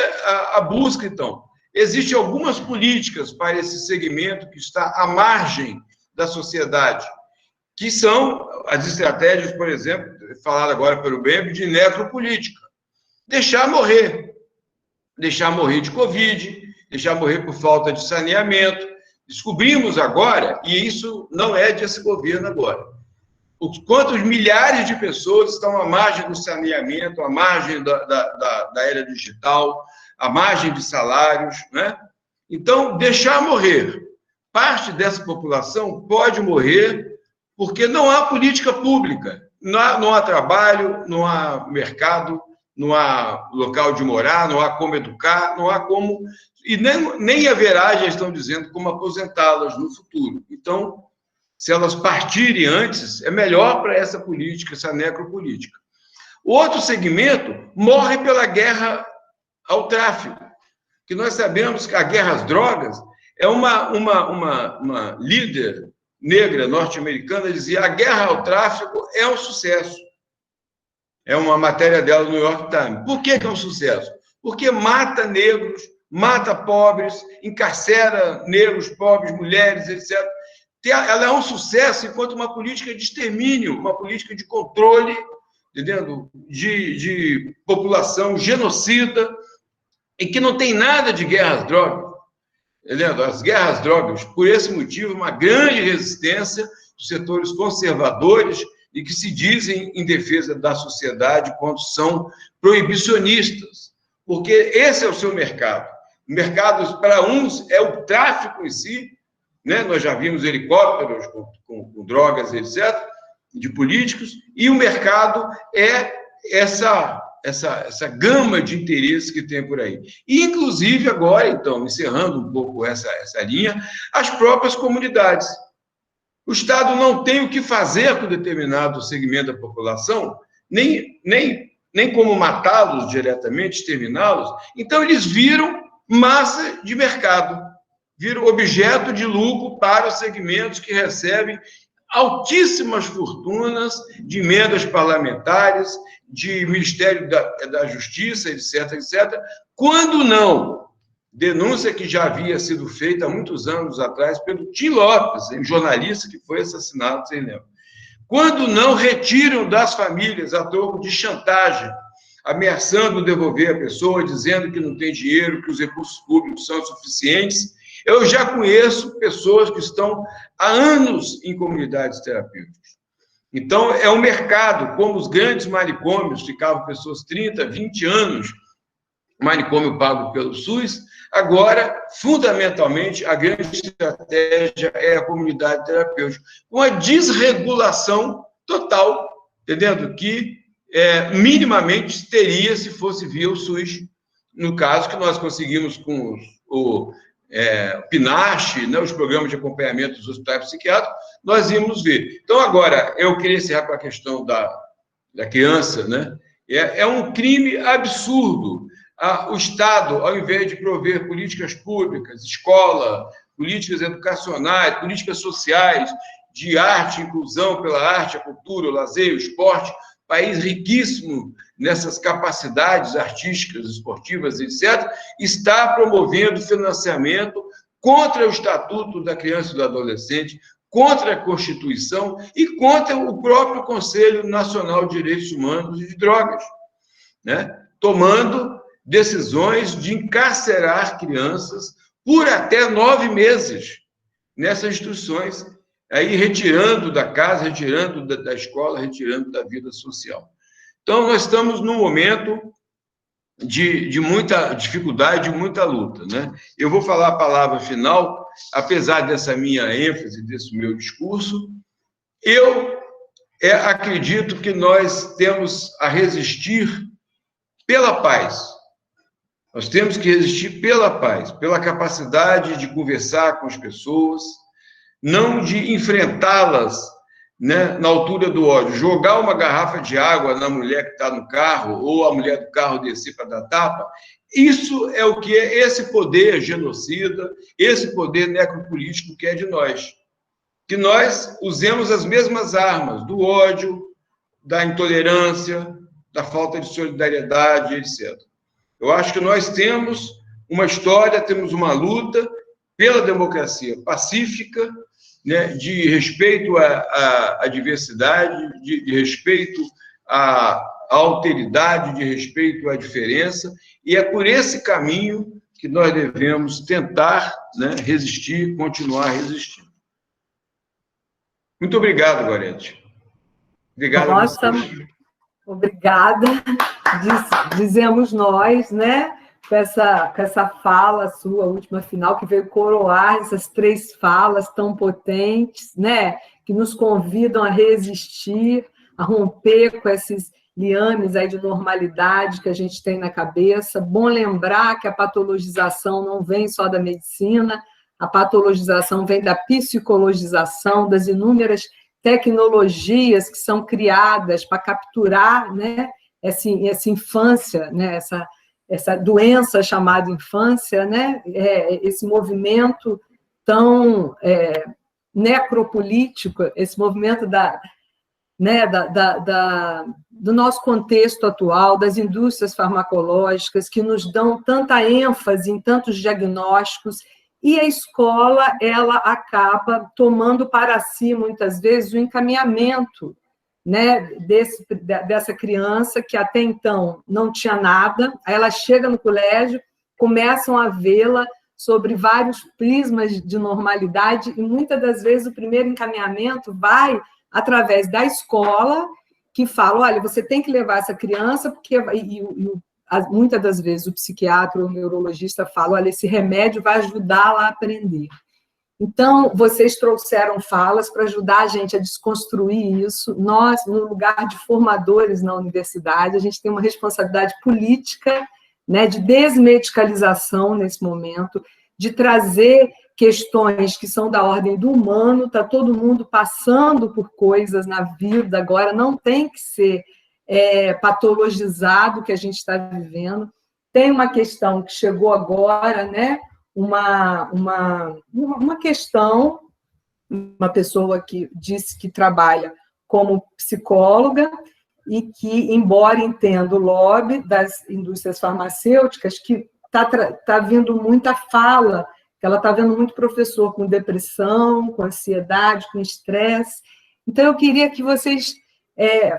Speaker 5: a busca, então. Existem algumas políticas para esse segmento que está à margem da sociedade, que são as estratégias, por exemplo, falado agora pelo BEM, de necropolítica. Deixar morrer de Covid, deixar morrer por falta de saneamento. Descobrimos agora, e isso não é desse governo agora, quantos milhares de pessoas estão à margem do saneamento, à margem da era digital, à margem de salários, Então, deixar morrer. Parte dessa população pode morrer porque não há política pública, não há trabalho, não há mercado, não há local de morar, não há como educar, não há como... E nem haverá, já estão dizendo, como aposentá-las no futuro. Então, se elas partirem antes, é melhor para essa política, essa necropolítica. O outro segmento morre pela guerra ao tráfico, que nós sabemos que a guerra às drogas é uma líder negra norte-americana dizia: a guerra ao tráfico é um sucesso. É uma matéria dela no New York Times. Por que é um sucesso? Porque mata negros, mata pobres, encarcera negros, pobres, mulheres, etc. Ela é um sucesso enquanto uma política de extermínio, uma política de controle, entendendo? De população genocida, e que não tem nada de guerra às drogas. Entendendo? As guerras às drogas, por esse motivo, uma grande resistência dos setores conservadores e que se dizem em defesa da sociedade quando são proibicionistas, porque esse é o seu mercado. O mercado, para uns, é o tráfico em si, né? Nós já vimos helicópteros com drogas, etc., de políticos, e o mercado é essa gama de interesses que tem por aí. E, inclusive, agora, então, encerrando um pouco essa linha, as próprias comunidades. O Estado não tem o que fazer com determinado segmento da população, nem como matá-los diretamente, exterminá-los, então eles viram massa de mercado, viram objeto de lucro para os segmentos que recebem altíssimas fortunas de emendas parlamentares, de Ministério da Justiça, etc., etc., quando não, denúncia que já havia sido feita há muitos anos atrás pelo Tim Lopes, um jornalista que foi assassinado, vocês lembram, quando não retiram das famílias a troco de chantagem, ameaçando devolver a pessoa, dizendo que não tem dinheiro, que os recursos públicos são suficientes. Eu já conheço pessoas que estão há anos em comunidades terapêuticas. Então, é um mercado, como os grandes manicômios, ficavam pessoas 30, 20 anos, manicômio pago pelo SUS, agora, fundamentalmente, a grande estratégia é a comunidade terapêutica, com a desregulação total, entendendo? Que minimamente teria se fosse via o SUS, no caso que nós conseguimos com o PNASH, né, os programas de acompanhamento dos hospitais psiquiátricos, nós íamos ver. Então, agora, eu queria encerrar com a questão da criança, né? É um crime absurdo. O Estado, ao invés de prover políticas públicas, escola, políticas educacionais, políticas sociais, de arte, inclusão pela arte, a cultura, o lazer, o esporte, país riquíssimo nessas capacidades artísticas, esportivas, etc., está promovendo financiamento contra o Estatuto da Criança e do Adolescente, contra a Constituição e contra o próprio Conselho Nacional de Direitos Humanos e de Drogas, né? Tomando decisões de encarcerar crianças por até 9 meses nessas instituições, aí retirando da casa, retirando da escola, retirando da vida social. Então, nós estamos num momento de muita dificuldade, de muita luta, né? Eu vou falar a palavra final, apesar dessa minha ênfase, desse meu discurso, eu acredito que nós temos a resistir pela paz. Nós temos que resistir pela paz, pela capacidade de conversar com as pessoas, não de enfrentá-las, né, na altura do ódio, jogar uma garrafa de água na mulher que está no carro, ou a mulher do carro descer para dar tapa. Isso é o que é esse poder genocida, esse poder necropolítico que é de nós. Que nós usemos as mesmas armas do ódio, da intolerância, da falta de solidariedade, etc. Eu acho que nós temos uma história, temos uma luta pela democracia pacífica, né, de respeito à diversidade, de respeito à alteridade, de respeito à diferença, e é por esse caminho que nós devemos tentar, né, resistir, continuar resistindo. Muito obrigado, Gorete. Obrigado.
Speaker 1: Nossa, obrigada, dizemos nós, né? Com essa fala sua, última final, que veio coroar essas 3 falas tão potentes, né? Que nos convidam a resistir, a romper com esses liames aí de normalidade que a gente tem na cabeça. Bom lembrar que a patologização não vem só da medicina, A patologização vem da psicologização, das inúmeras tecnologias que são criadas para capturar, né, essa infância, né, essa doença chamada infância, né, esse movimento tão necropolítico, esse movimento do nosso contexto atual, das indústrias farmacológicas, que nos dão tanta ênfase em tantos diagnósticos, e a escola ela acaba tomando para si, muitas vezes, o encaminhamento, né, dessa criança que até então não tinha nada, aí ela chega no colégio, começam a vê-la sobre vários prismas de normalidade, e muitas das vezes o primeiro encaminhamento vai através da escola, que fala, olha, você tem que levar essa criança, porque muitas das vezes o psiquiatra ou o neurologista fala, olha, esse remédio vai ajudá-la a aprender. Então, vocês trouxeram falas para ajudar a gente a desconstruir isso. Nós, no lugar de formadores na universidade, a gente tem uma responsabilidade política, né, de desmedicalização nesse momento, de trazer questões que são da ordem do humano, está todo mundo passando por coisas na vida agora, não tem que ser patologizado o que a gente está vivendo. Tem uma questão que chegou agora, né? Uma questão, uma pessoa que disse que trabalha como psicóloga e que, embora entenda o lobby das indústrias farmacêuticas, que está vindo muita fala, que ela está vendo muito professor com depressão, com ansiedade, com estresse. Então, eu queria que vocês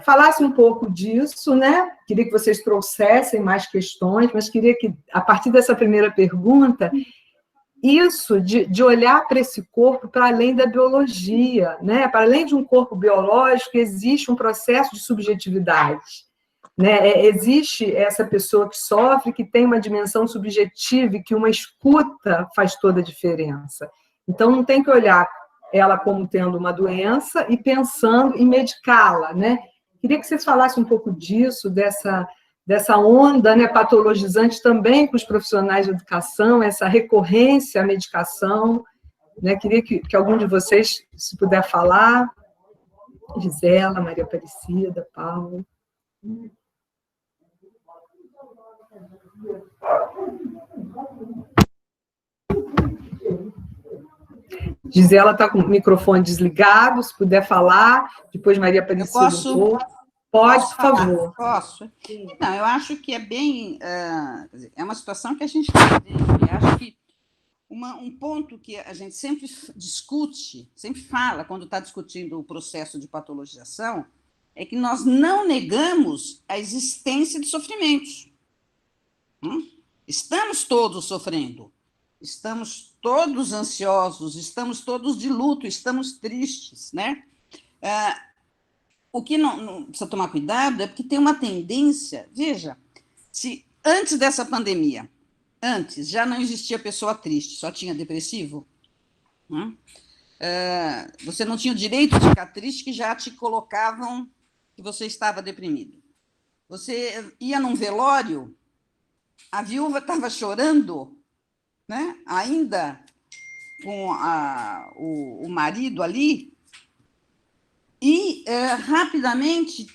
Speaker 1: falassem um pouco disso, né? Queria que vocês trouxessem mais questões, mas queria que, a partir dessa primeira pergunta, isso de olhar para esse corpo para além da biologia, né? Para além de um corpo biológico, existe um processo de subjetividade, né? Existe essa pessoa que sofre, que tem uma dimensão subjetiva e que uma escuta faz toda a diferença. Então, não tem que olhar ela como tendo uma doença e pensando em medicá-la, né? Queria que vocês falassem um pouco disso, dessa onda, né, patologizante também com os profissionais de educação, essa recorrência à medicação, né? Queria que algum de vocês, se puder falar, Gisela, Maria Aparecida, Paulo. Gisela está com o microfone desligado, se puder falar, depois Maria Aparecida.
Speaker 2: Eu posso?
Speaker 1: Pode, por favor.
Speaker 2: Posso? Não, eu acho que é bem... é uma situação que a gente está vivendo. Eu acho que um ponto que a gente sempre discute, sempre fala, quando está discutindo o processo de patologização, é que nós não negamos a existência de sofrimentos. Estamos todos sofrendo. Estamos todos ansiosos, estamos todos de luto, estamos tristes, né? O que não precisa tomar cuidado é porque tem uma tendência, veja, se antes dessa pandemia, antes já não existia pessoa triste, só tinha depressivo, você não tinha o direito de ficar triste, que já te colocavam que você estava deprimido. Você ia num velório, a viúva estava chorando, né? Ainda com o marido ali, e rapidamente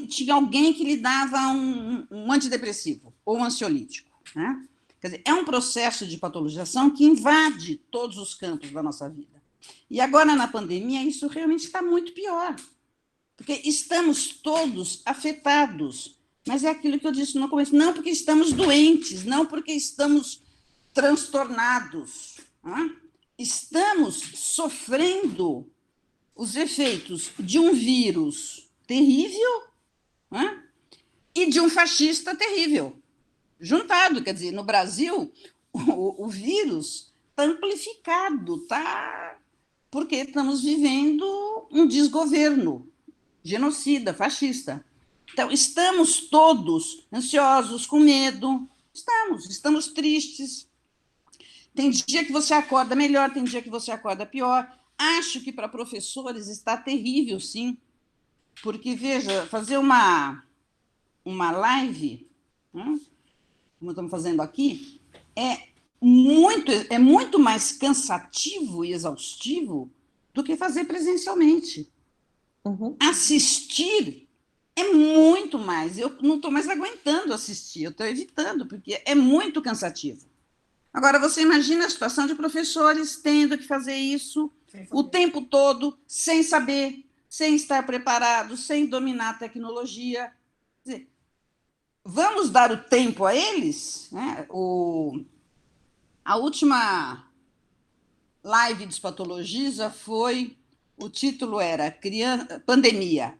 Speaker 2: tinha alguém que lhe dava um antidepressivo ou um ansiolítico, né? Quer dizer, é um processo de patologização que invade todos os campos da nossa vida. E agora, na pandemia, isso realmente está muito pior, porque estamos todos afetados, mas é aquilo que eu disse no começo, não porque estamos doentes, não porque estamos transtornados, estamos sofrendo os efeitos de um vírus terrível, e de um fascista terrível, juntado. Quer dizer, no Brasil, o vírus está amplificado, porque estamos vivendo um desgoverno genocida, fascista. Então, estamos todos ansiosos, com medo, estamos tristes. Tem dia que você acorda melhor, tem dia que você acorda pior. Acho que para professores está terrível, sim, porque, veja, fazer uma live, como estamos fazendo aqui, é muito mais cansativo e exaustivo do que fazer presencialmente.
Speaker 3: Uhum.
Speaker 2: Assistir é muito mais. Eu não estou mais aguentando assistir, eu estou evitando, porque é muito cansativo. Agora, você imagina a situação de professores tendo que fazer isso o tempo todo, sem saber, sem estar preparado, sem dominar a tecnologia. Quer dizer, vamos dar o tempo a eles? Né? A última live de Espatologiza foi, o título era Pandemia,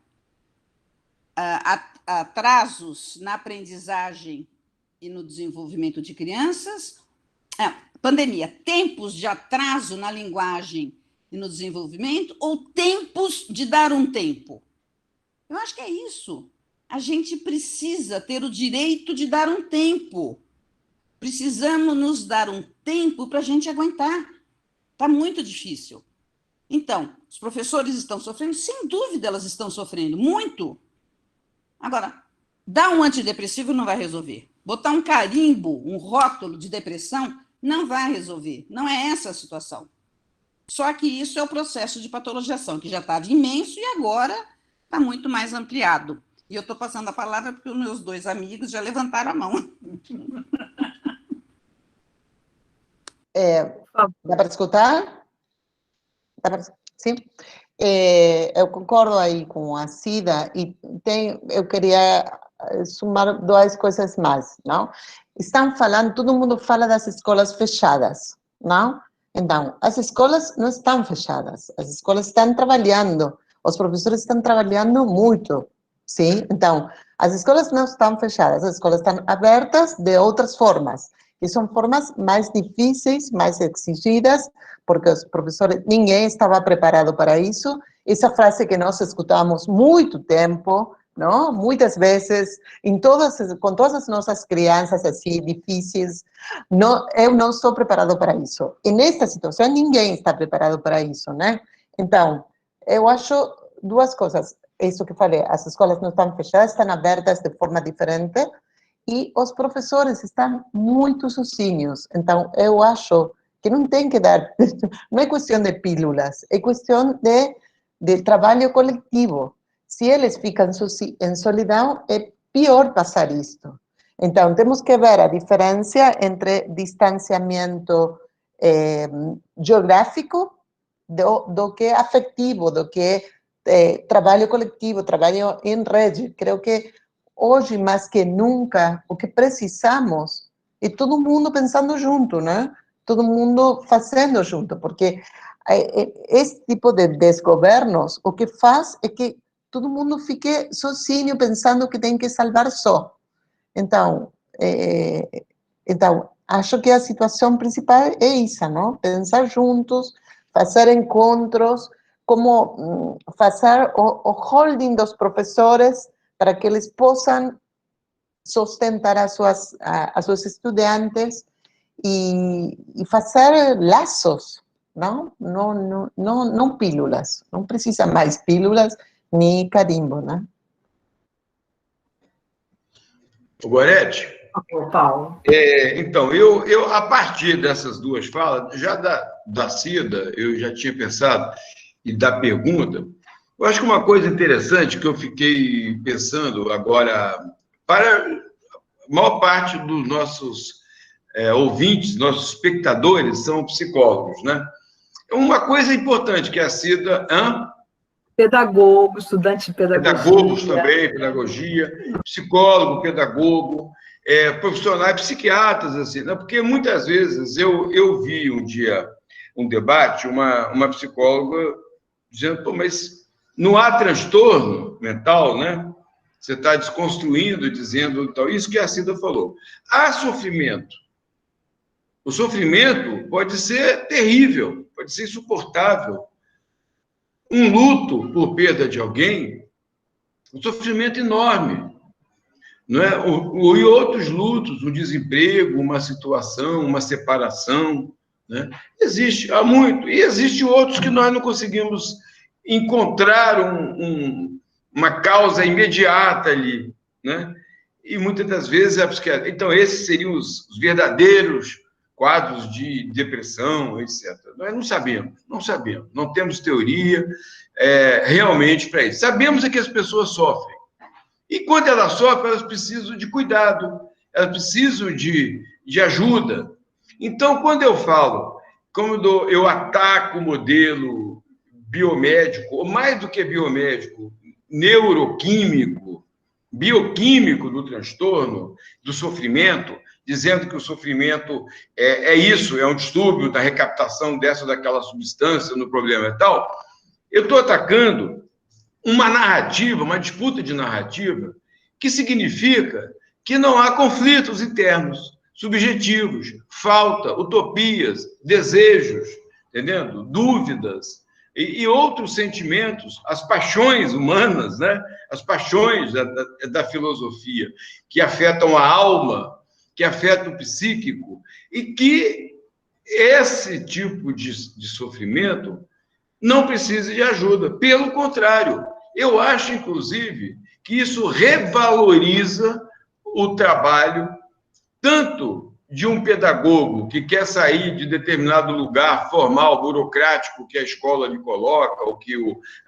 Speaker 2: atrasos na aprendizagem e no desenvolvimento de crianças, pandemia, tempos de atraso na linguagem e no desenvolvimento, ou tempos de dar um tempo? Eu acho que é isso. A gente precisa ter o direito de dar um tempo. Precisamos nos dar um tempo para a gente aguentar. Está muito difícil. Então, os professores estão sofrendo? Sem dúvida, elas estão sofrendo, muito. Agora, dar um antidepressivo não vai resolver. Botar um carimbo, um rótulo de depressão, não vai resolver. Não é essa a situação. Só que isso é o processo de patologização, que já estava imenso e agora está muito mais ampliado. E eu estou passando a palavra porque os meus 2 amigos já levantaram a mão.
Speaker 3: Dá para escutar? Sim? Eu concordo aí com a Cida e eu queria somar 2 coisas mais, não? Estão falando, todo mundo fala das escolas fechadas, não? Então, as escolas não estão fechadas, as escolas estão trabalhando, os professores estão trabalhando muito, sim? Então, as escolas não estão fechadas, as escolas estão abertas de outras formas, e são formas mais difíceis, mais exigidas, porque os professores, ninguém estava preparado para isso. Essa frase que nós escutamos muito tempo, não? Muitas vezes, com todas as nossas crianças assim, difíceis, não, eu não estou preparado para isso. E nesta situação, ninguém está preparado para isso, né? Então, eu acho 2 coisas. Isso que falei, as escolas não estão fechadas, estão abertas de forma diferente, e os professores estão muito sozinhos. Então, eu acho que não tem que dar, não é questão de pílulas, é questão de trabalho coletivo. Se eles ficam em solidão, é pior passar isto. Então, temos que ver a diferença entre distanciamento geográfico do que afetivo, do que trabalho coletivo, trabalho em rede. Creio que hoje, mais que nunca, o que precisamos é todo mundo pensando junto, né? Todo mundo fazendo junto, porque esse tipo de desgovernos, o que faz é que todo mundo fique sozinho, pensando que tem que salvar só. Então, acho que a situação principal é essa, não? Pensar juntos, fazer encontros, como fazer o holding dos professores para que eles possam sustentar a seus estudantes e fazer laços, não? Não pílulas. Não precisa mais pílulas nem carimbo, né?
Speaker 5: Gorete,
Speaker 1: Paulo.
Speaker 5: então, eu, a partir dessas 2 falas, já da Cida, eu já tinha pensado, e da pergunta, eu acho que uma coisa interessante que eu fiquei pensando agora, para a maior parte dos nossos ouvintes, nossos espectadores, são psicólogos, né? Uma coisa importante que a Cida...
Speaker 1: Pedagogo, estudante de pedagogia.
Speaker 5: Pedagogos também, pedagogia, psicólogo, pedagogo, profissionais, psiquiatras, assim, né? Porque muitas vezes eu vi um dia um debate, uma psicóloga dizendo, pô, mas não há transtorno mental, né? Você está desconstruindo, dizendo, então, isso que a Cida falou. Há sofrimento. O sofrimento pode ser terrível, pode ser insuportável. Um luto por perda de alguém, um sofrimento enorme, não é? E outros lutos, um desemprego, uma situação, uma separação, né? Há muito. E existem outros que nós não conseguimos encontrar uma causa imediata ali, né? E muitas das vezes a psiquiatria... Então, esses seriam os verdadeiros quadros de depressão, etc. Nós não sabemos, não temos teoria realmente para isso. Sabemos que as pessoas sofrem. E quando elas sofrem, elas precisam de cuidado, elas precisam de ajuda. Então, quando eu falo, quando eu ataco o modelo biomédico, ou mais do que biomédico, neuroquímico, bioquímico do transtorno, do sofrimento, dizendo que o sofrimento é isso, é um distúrbio da recaptação dessa ou daquela substância no problema e tal, eu estou atacando uma narrativa, uma disputa de narrativa, que significa que não há conflitos internos, subjetivos, falta, utopias, desejos, entendendo? Dúvidas e outros sentimentos, as paixões humanas, né? As paixões da filosofia, que afetam a alma, que afetam o psíquico, e que esse tipo de sofrimento não precisa de ajuda. Pelo contrário, eu acho, inclusive, que isso revaloriza o trabalho tanto de um pedagogo que quer sair de determinado lugar formal, burocrático, que a escola lhe coloca, ou que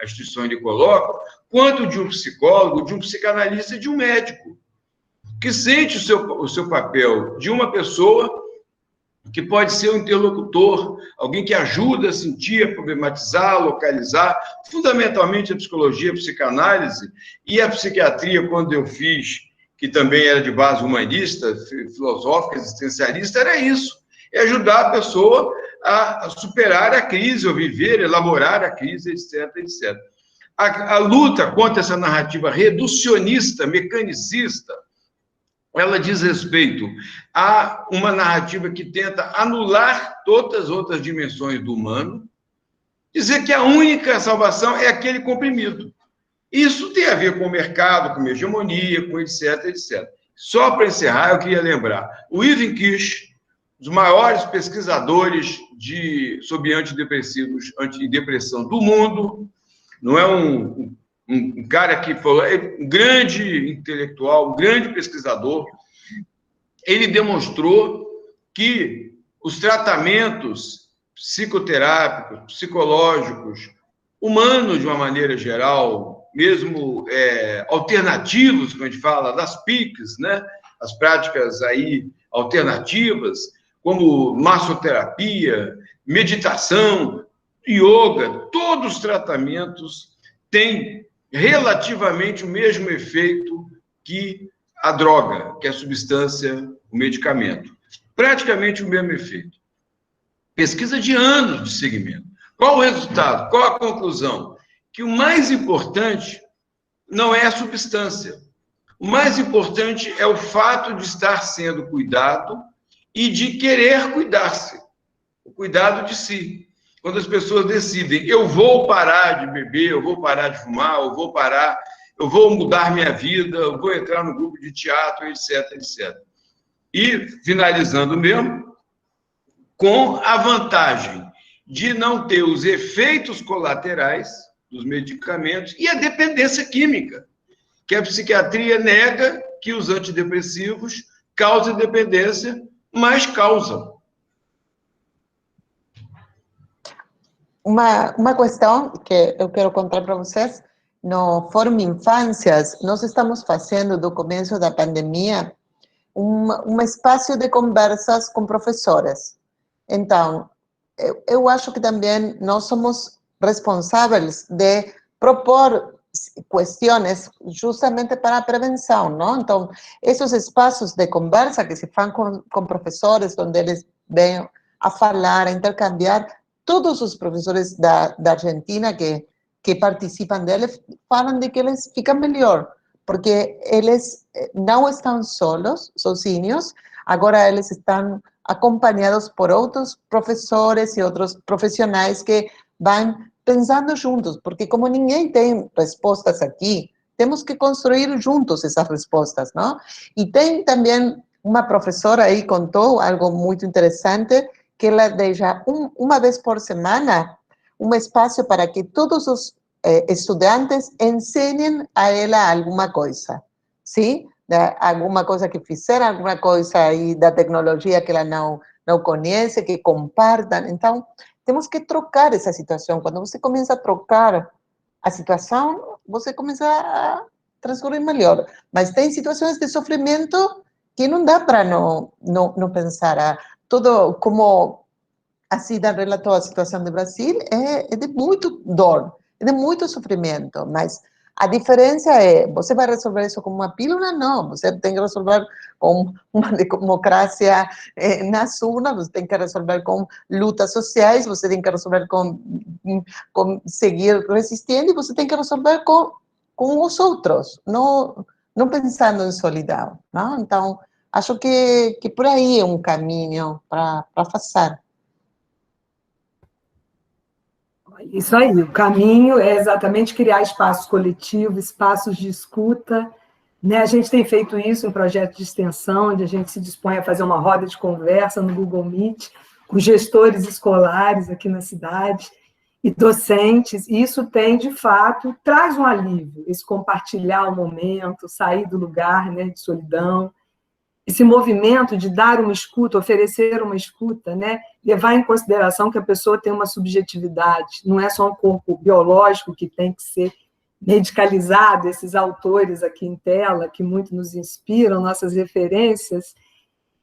Speaker 5: a instituição lhe coloca, quanto de um psicólogo, de um psicanalista e de um médico, que sente o seu papel de uma pessoa que pode ser um interlocutor, alguém que ajuda a sentir, a problematizar, a localizar, fundamentalmente a psicologia, a psicanálise e a psiquiatria, quando eu fiz, que também era de base humanista, filosófica, existencialista, era isso, é ajudar a pessoa a superar a crise, ou viver, elaborar a crise, etc, etc. A luta contra essa narrativa reducionista, mecanicista, ela diz respeito a uma narrativa que tenta anular todas as outras dimensões do humano, dizer que a única salvação é aquele comprimido. Isso tem a ver com o mercado, com a hegemonia, com etc, etc. Só para encerrar, eu queria lembrar, o Ivan Kish, um dos maiores pesquisadores sobre antidepressivos, antidepressão do mundo, não é um cara que falou, é um grande intelectual, um grande pesquisador, ele demonstrou que os tratamentos psicoterápicos, psicológicos, humanos de uma maneira geral, mesmo alternativos, como a gente fala, das PICs, né? As práticas aí alternativas, como massoterapia, meditação, yoga, todos os tratamentos têm relativamente o mesmo efeito que a droga, que a substância, o medicamento. Praticamente o mesmo efeito. Pesquisa de anos de segmento. Qual o resultado? Qual a conclusão? Que o mais importante não é a substância. O mais importante é o fato de estar sendo cuidado e de querer cuidar-se. O cuidado de si. Quando as pessoas decidem, eu vou parar de beber, eu vou parar de fumar, eu vou mudar minha vida, eu vou entrar no grupo de teatro, etc, etc. E, finalizando mesmo, com a vantagem de não ter os efeitos colaterais dos medicamentos e a dependência química, que a psiquiatria nega que os antidepressivos causem dependência, mas causam.
Speaker 3: Uma questão que eu quero contar para vocês, no Fórum Infâncias, nós estamos fazendo, do começo da pandemia, um espaço de conversas com professores. Então, eu acho que também nós somos responsáveis de propor questões justamente para a prevenção, não? Então, esses espaços de conversa que se fazem com professores, onde eles vêm a falar, a intercambiar, todos os professores da Argentina que participam deles falam de que eles ficam melhor, porque eles não estão sozinhos, agora eles estão acompanhados por outros professores e outros profissionais que vão pensando juntos, porque como ninguém tem respostas aqui, temos que construir juntos essas respostas, não? E tem também uma professora aí contou algo muito interessante, que ela deixa uma vez por semana um espaço para que todos os estudantes ensenem a ela alguma coisa, sim? Alguma coisa que fizeram, alguma coisa aí da tecnologia que ela não conhece, que compartam. Então, temos que trocar essa situação. Quando você começa a trocar a situação, você começa a transcorrer melhor. Mas tem situações de sofrimento que não dá para não pensar. Tudo como a Cida relatou a situação do Brasil, é de muito dor, é de muito sofrimento, mas a diferença é, você vai resolver isso com uma pílula? Não, você tem que resolver com uma democracia nas urnas, você tem que resolver com lutas sociais, você tem que resolver com seguir resistindo, e você tem que resolver com os outros, não pensando em solidão, não? Então, acho que por aí é um caminho para fazer.
Speaker 1: Isso aí, o caminho é exatamente criar espaços coletivos, espaços de escuta, né? A gente tem feito isso em projeto de extensão, onde a gente se dispõe a fazer uma roda de conversa no Google Meet, com gestores escolares aqui na cidade, e docentes, e isso tem, de fato, traz um alívio, esse compartilhar o momento, sair do lugar, né, de solidão, esse movimento de dar uma escuta, oferecer uma escuta, né? Levar em consideração que a pessoa tem uma subjetividade, não é só um corpo biológico que tem que ser medicalizado. Esses autores aqui em tela, que muito nos inspiram, nossas referências,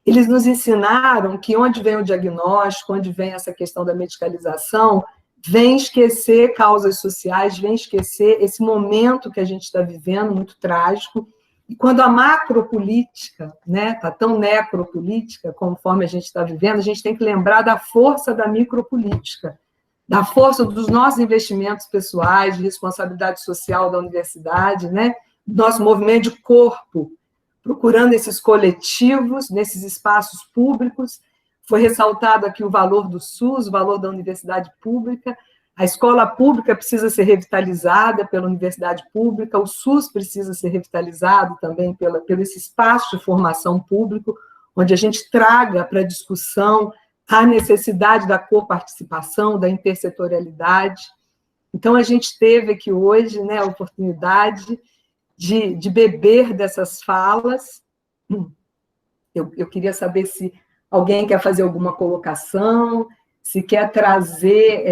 Speaker 1: eles nos ensinaram que onde vem o diagnóstico, onde vem essa questão da medicalização, vem esquecer causas sociais, vem esquecer esse momento que a gente está vivendo, muito trágico. E quando a macropolítica, né, está tão necropolítica, conforme a gente está vivendo, a gente tem que lembrar da força da micropolítica, da força dos nossos investimentos pessoais, de responsabilidade social da universidade, né, do nosso movimento de corpo, procurando esses coletivos, nesses espaços públicos. Foi ressaltado aqui o valor do SUS, o valor da universidade pública. A escola pública precisa ser revitalizada pela universidade pública, o SUS precisa ser revitalizado também pelo esse espaço de formação público, onde a gente traga para a discussão a necessidade da coparticipação, da intersetorialidade. Então, a gente teve aqui hoje, né, a oportunidade de beber dessas falas. Eu queria saber se alguém quer fazer alguma colocação, se quer trazer...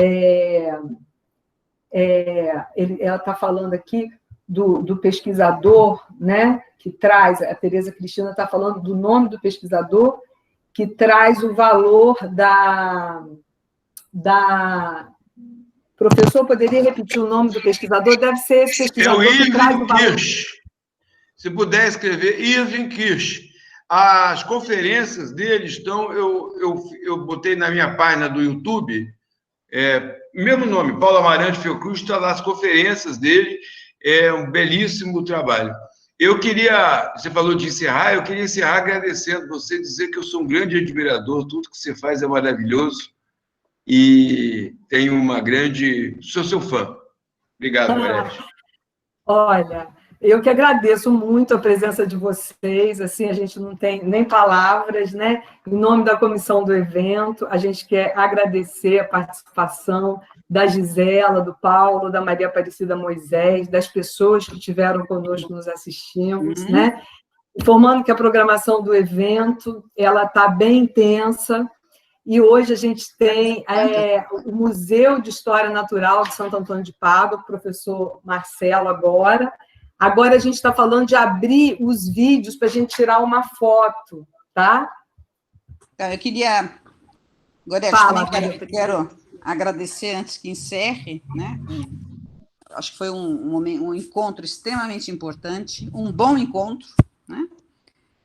Speaker 1: ela está falando aqui do pesquisador, né, que traz, a Tereza Cristina está falando do nome do pesquisador, que traz o valor da... Professor, poderia repetir o nome do pesquisador? Deve ser esse pesquisador que traz o valor.
Speaker 5: Kirsch. Se puder escrever, Irving Kirsch. As conferências dele estão... Eu botei na minha página do YouTube, mesmo nome, Paulo Amarante Fiocruz, está lá as conferências dele, é um belíssimo trabalho. Você falou de encerrar, eu queria encerrar agradecendo você, dizer que eu sou um grande admirador, tudo que você faz é maravilhoso, e tenho sou seu fã. Obrigado, Gorete.
Speaker 1: Olha, eu que agradeço muito a presença de vocês, assim, a gente não tem nem palavras, né? Em nome da comissão do evento, a gente quer agradecer a participação da Gisela, do Paulo, da Maria Aparecida Moisés, das pessoas que estiveram conosco nos assistindo, né? Informando que a programação do evento, ela está bem intensa, e hoje a gente tem o Museu de História Natural de Santo Antônio de Pádua, o professor Marcelo agora. Agora a gente está falando de abrir os vídeos para a gente tirar uma foto, tá?
Speaker 2: Eu queria... Gorete, quero agradecer antes que encerre, né? Acho que foi um encontro extremamente importante, um bom encontro, né?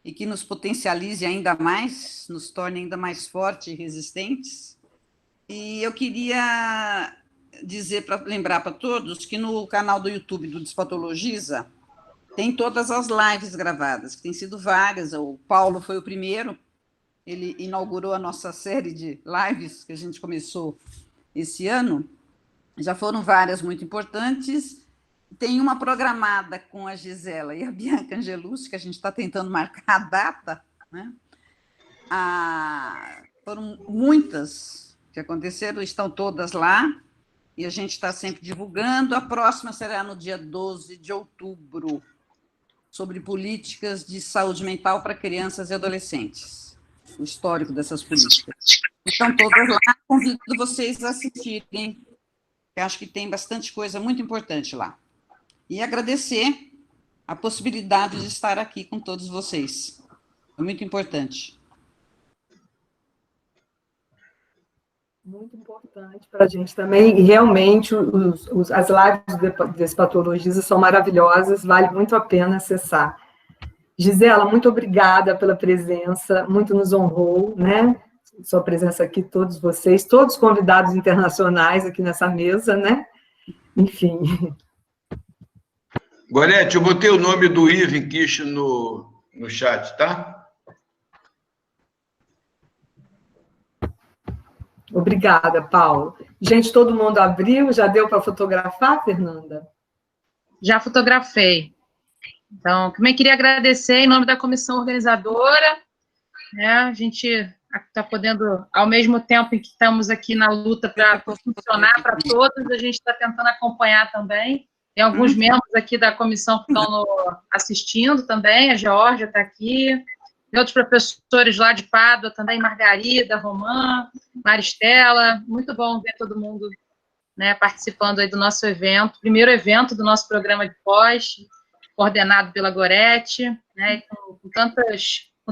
Speaker 2: E que nos potencialize ainda mais, nos torne ainda mais fortes e resistentes. E eu queria lembrar para todos que no canal do YouTube do Despatologiza tem todas as lives gravadas, que têm sido várias. O Paulo foi o primeiro, ele inaugurou a nossa série de lives que a gente começou esse ano. Já foram várias muito importantes. Tem uma programada com a Gisela e a Bianca Angelucci, que a gente está tentando marcar a data, né? Foram muitas que aconteceram, estão todas lá, e a gente está sempre divulgando. A próxima será no dia 12 de outubro, sobre políticas de saúde mental para crianças e adolescentes. o histórico dessas políticas. Estão todas lá, convido vocês a assistirem, eu acho que tem bastante coisa muito importante lá. E agradecer a possibilidade de estar aqui com todos vocês. É muito importante.
Speaker 1: Muito importante para a gente também, e realmente as lives desse patologista são maravilhosas, vale muito a pena acessar. Gisela, muito obrigada pela presença, muito nos honrou, né? Sua presença aqui, todos vocês, todos convidados internacionais aqui nessa mesa, né? Enfim.
Speaker 5: Gorete, eu botei o nome do Ivan Kish no chat, tá?
Speaker 1: Obrigada, Paulo. Gente, todo mundo abriu? Já deu para fotografar, Fernanda?
Speaker 4: Já fotografei. Então, também queria agradecer em nome da comissão organizadora, né? A gente está podendo, ao mesmo tempo em que estamos aqui na luta para funcionar para todos, a gente está tentando acompanhar também. Tem alguns membros aqui da comissão que estão assistindo também, a Geórgia está aqui, tem outros professores lá de Pádua também, Margarida, Romã, Maristela, muito bom ver todo mundo, né, participando aí do nosso evento, primeiro evento do nosso programa de pós, coordenado pela Gorete, né, com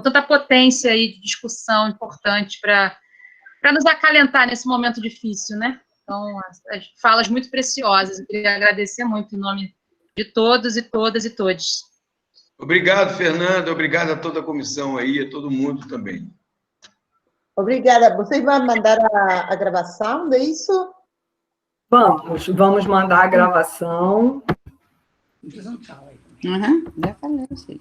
Speaker 4: tanta potência aí de discussão importante para nos acalentar nesse momento difícil, né? Então, as falas muito preciosas. Eu queria agradecer muito em nome de todos e todas e todos.
Speaker 5: Obrigado, Fernanda. Obrigado a toda a comissão aí, a todo mundo também.
Speaker 3: Obrigada. Vocês vão mandar a gravação disso?
Speaker 1: Vamos mandar a gravação.
Speaker 2: Já falei, eu sei.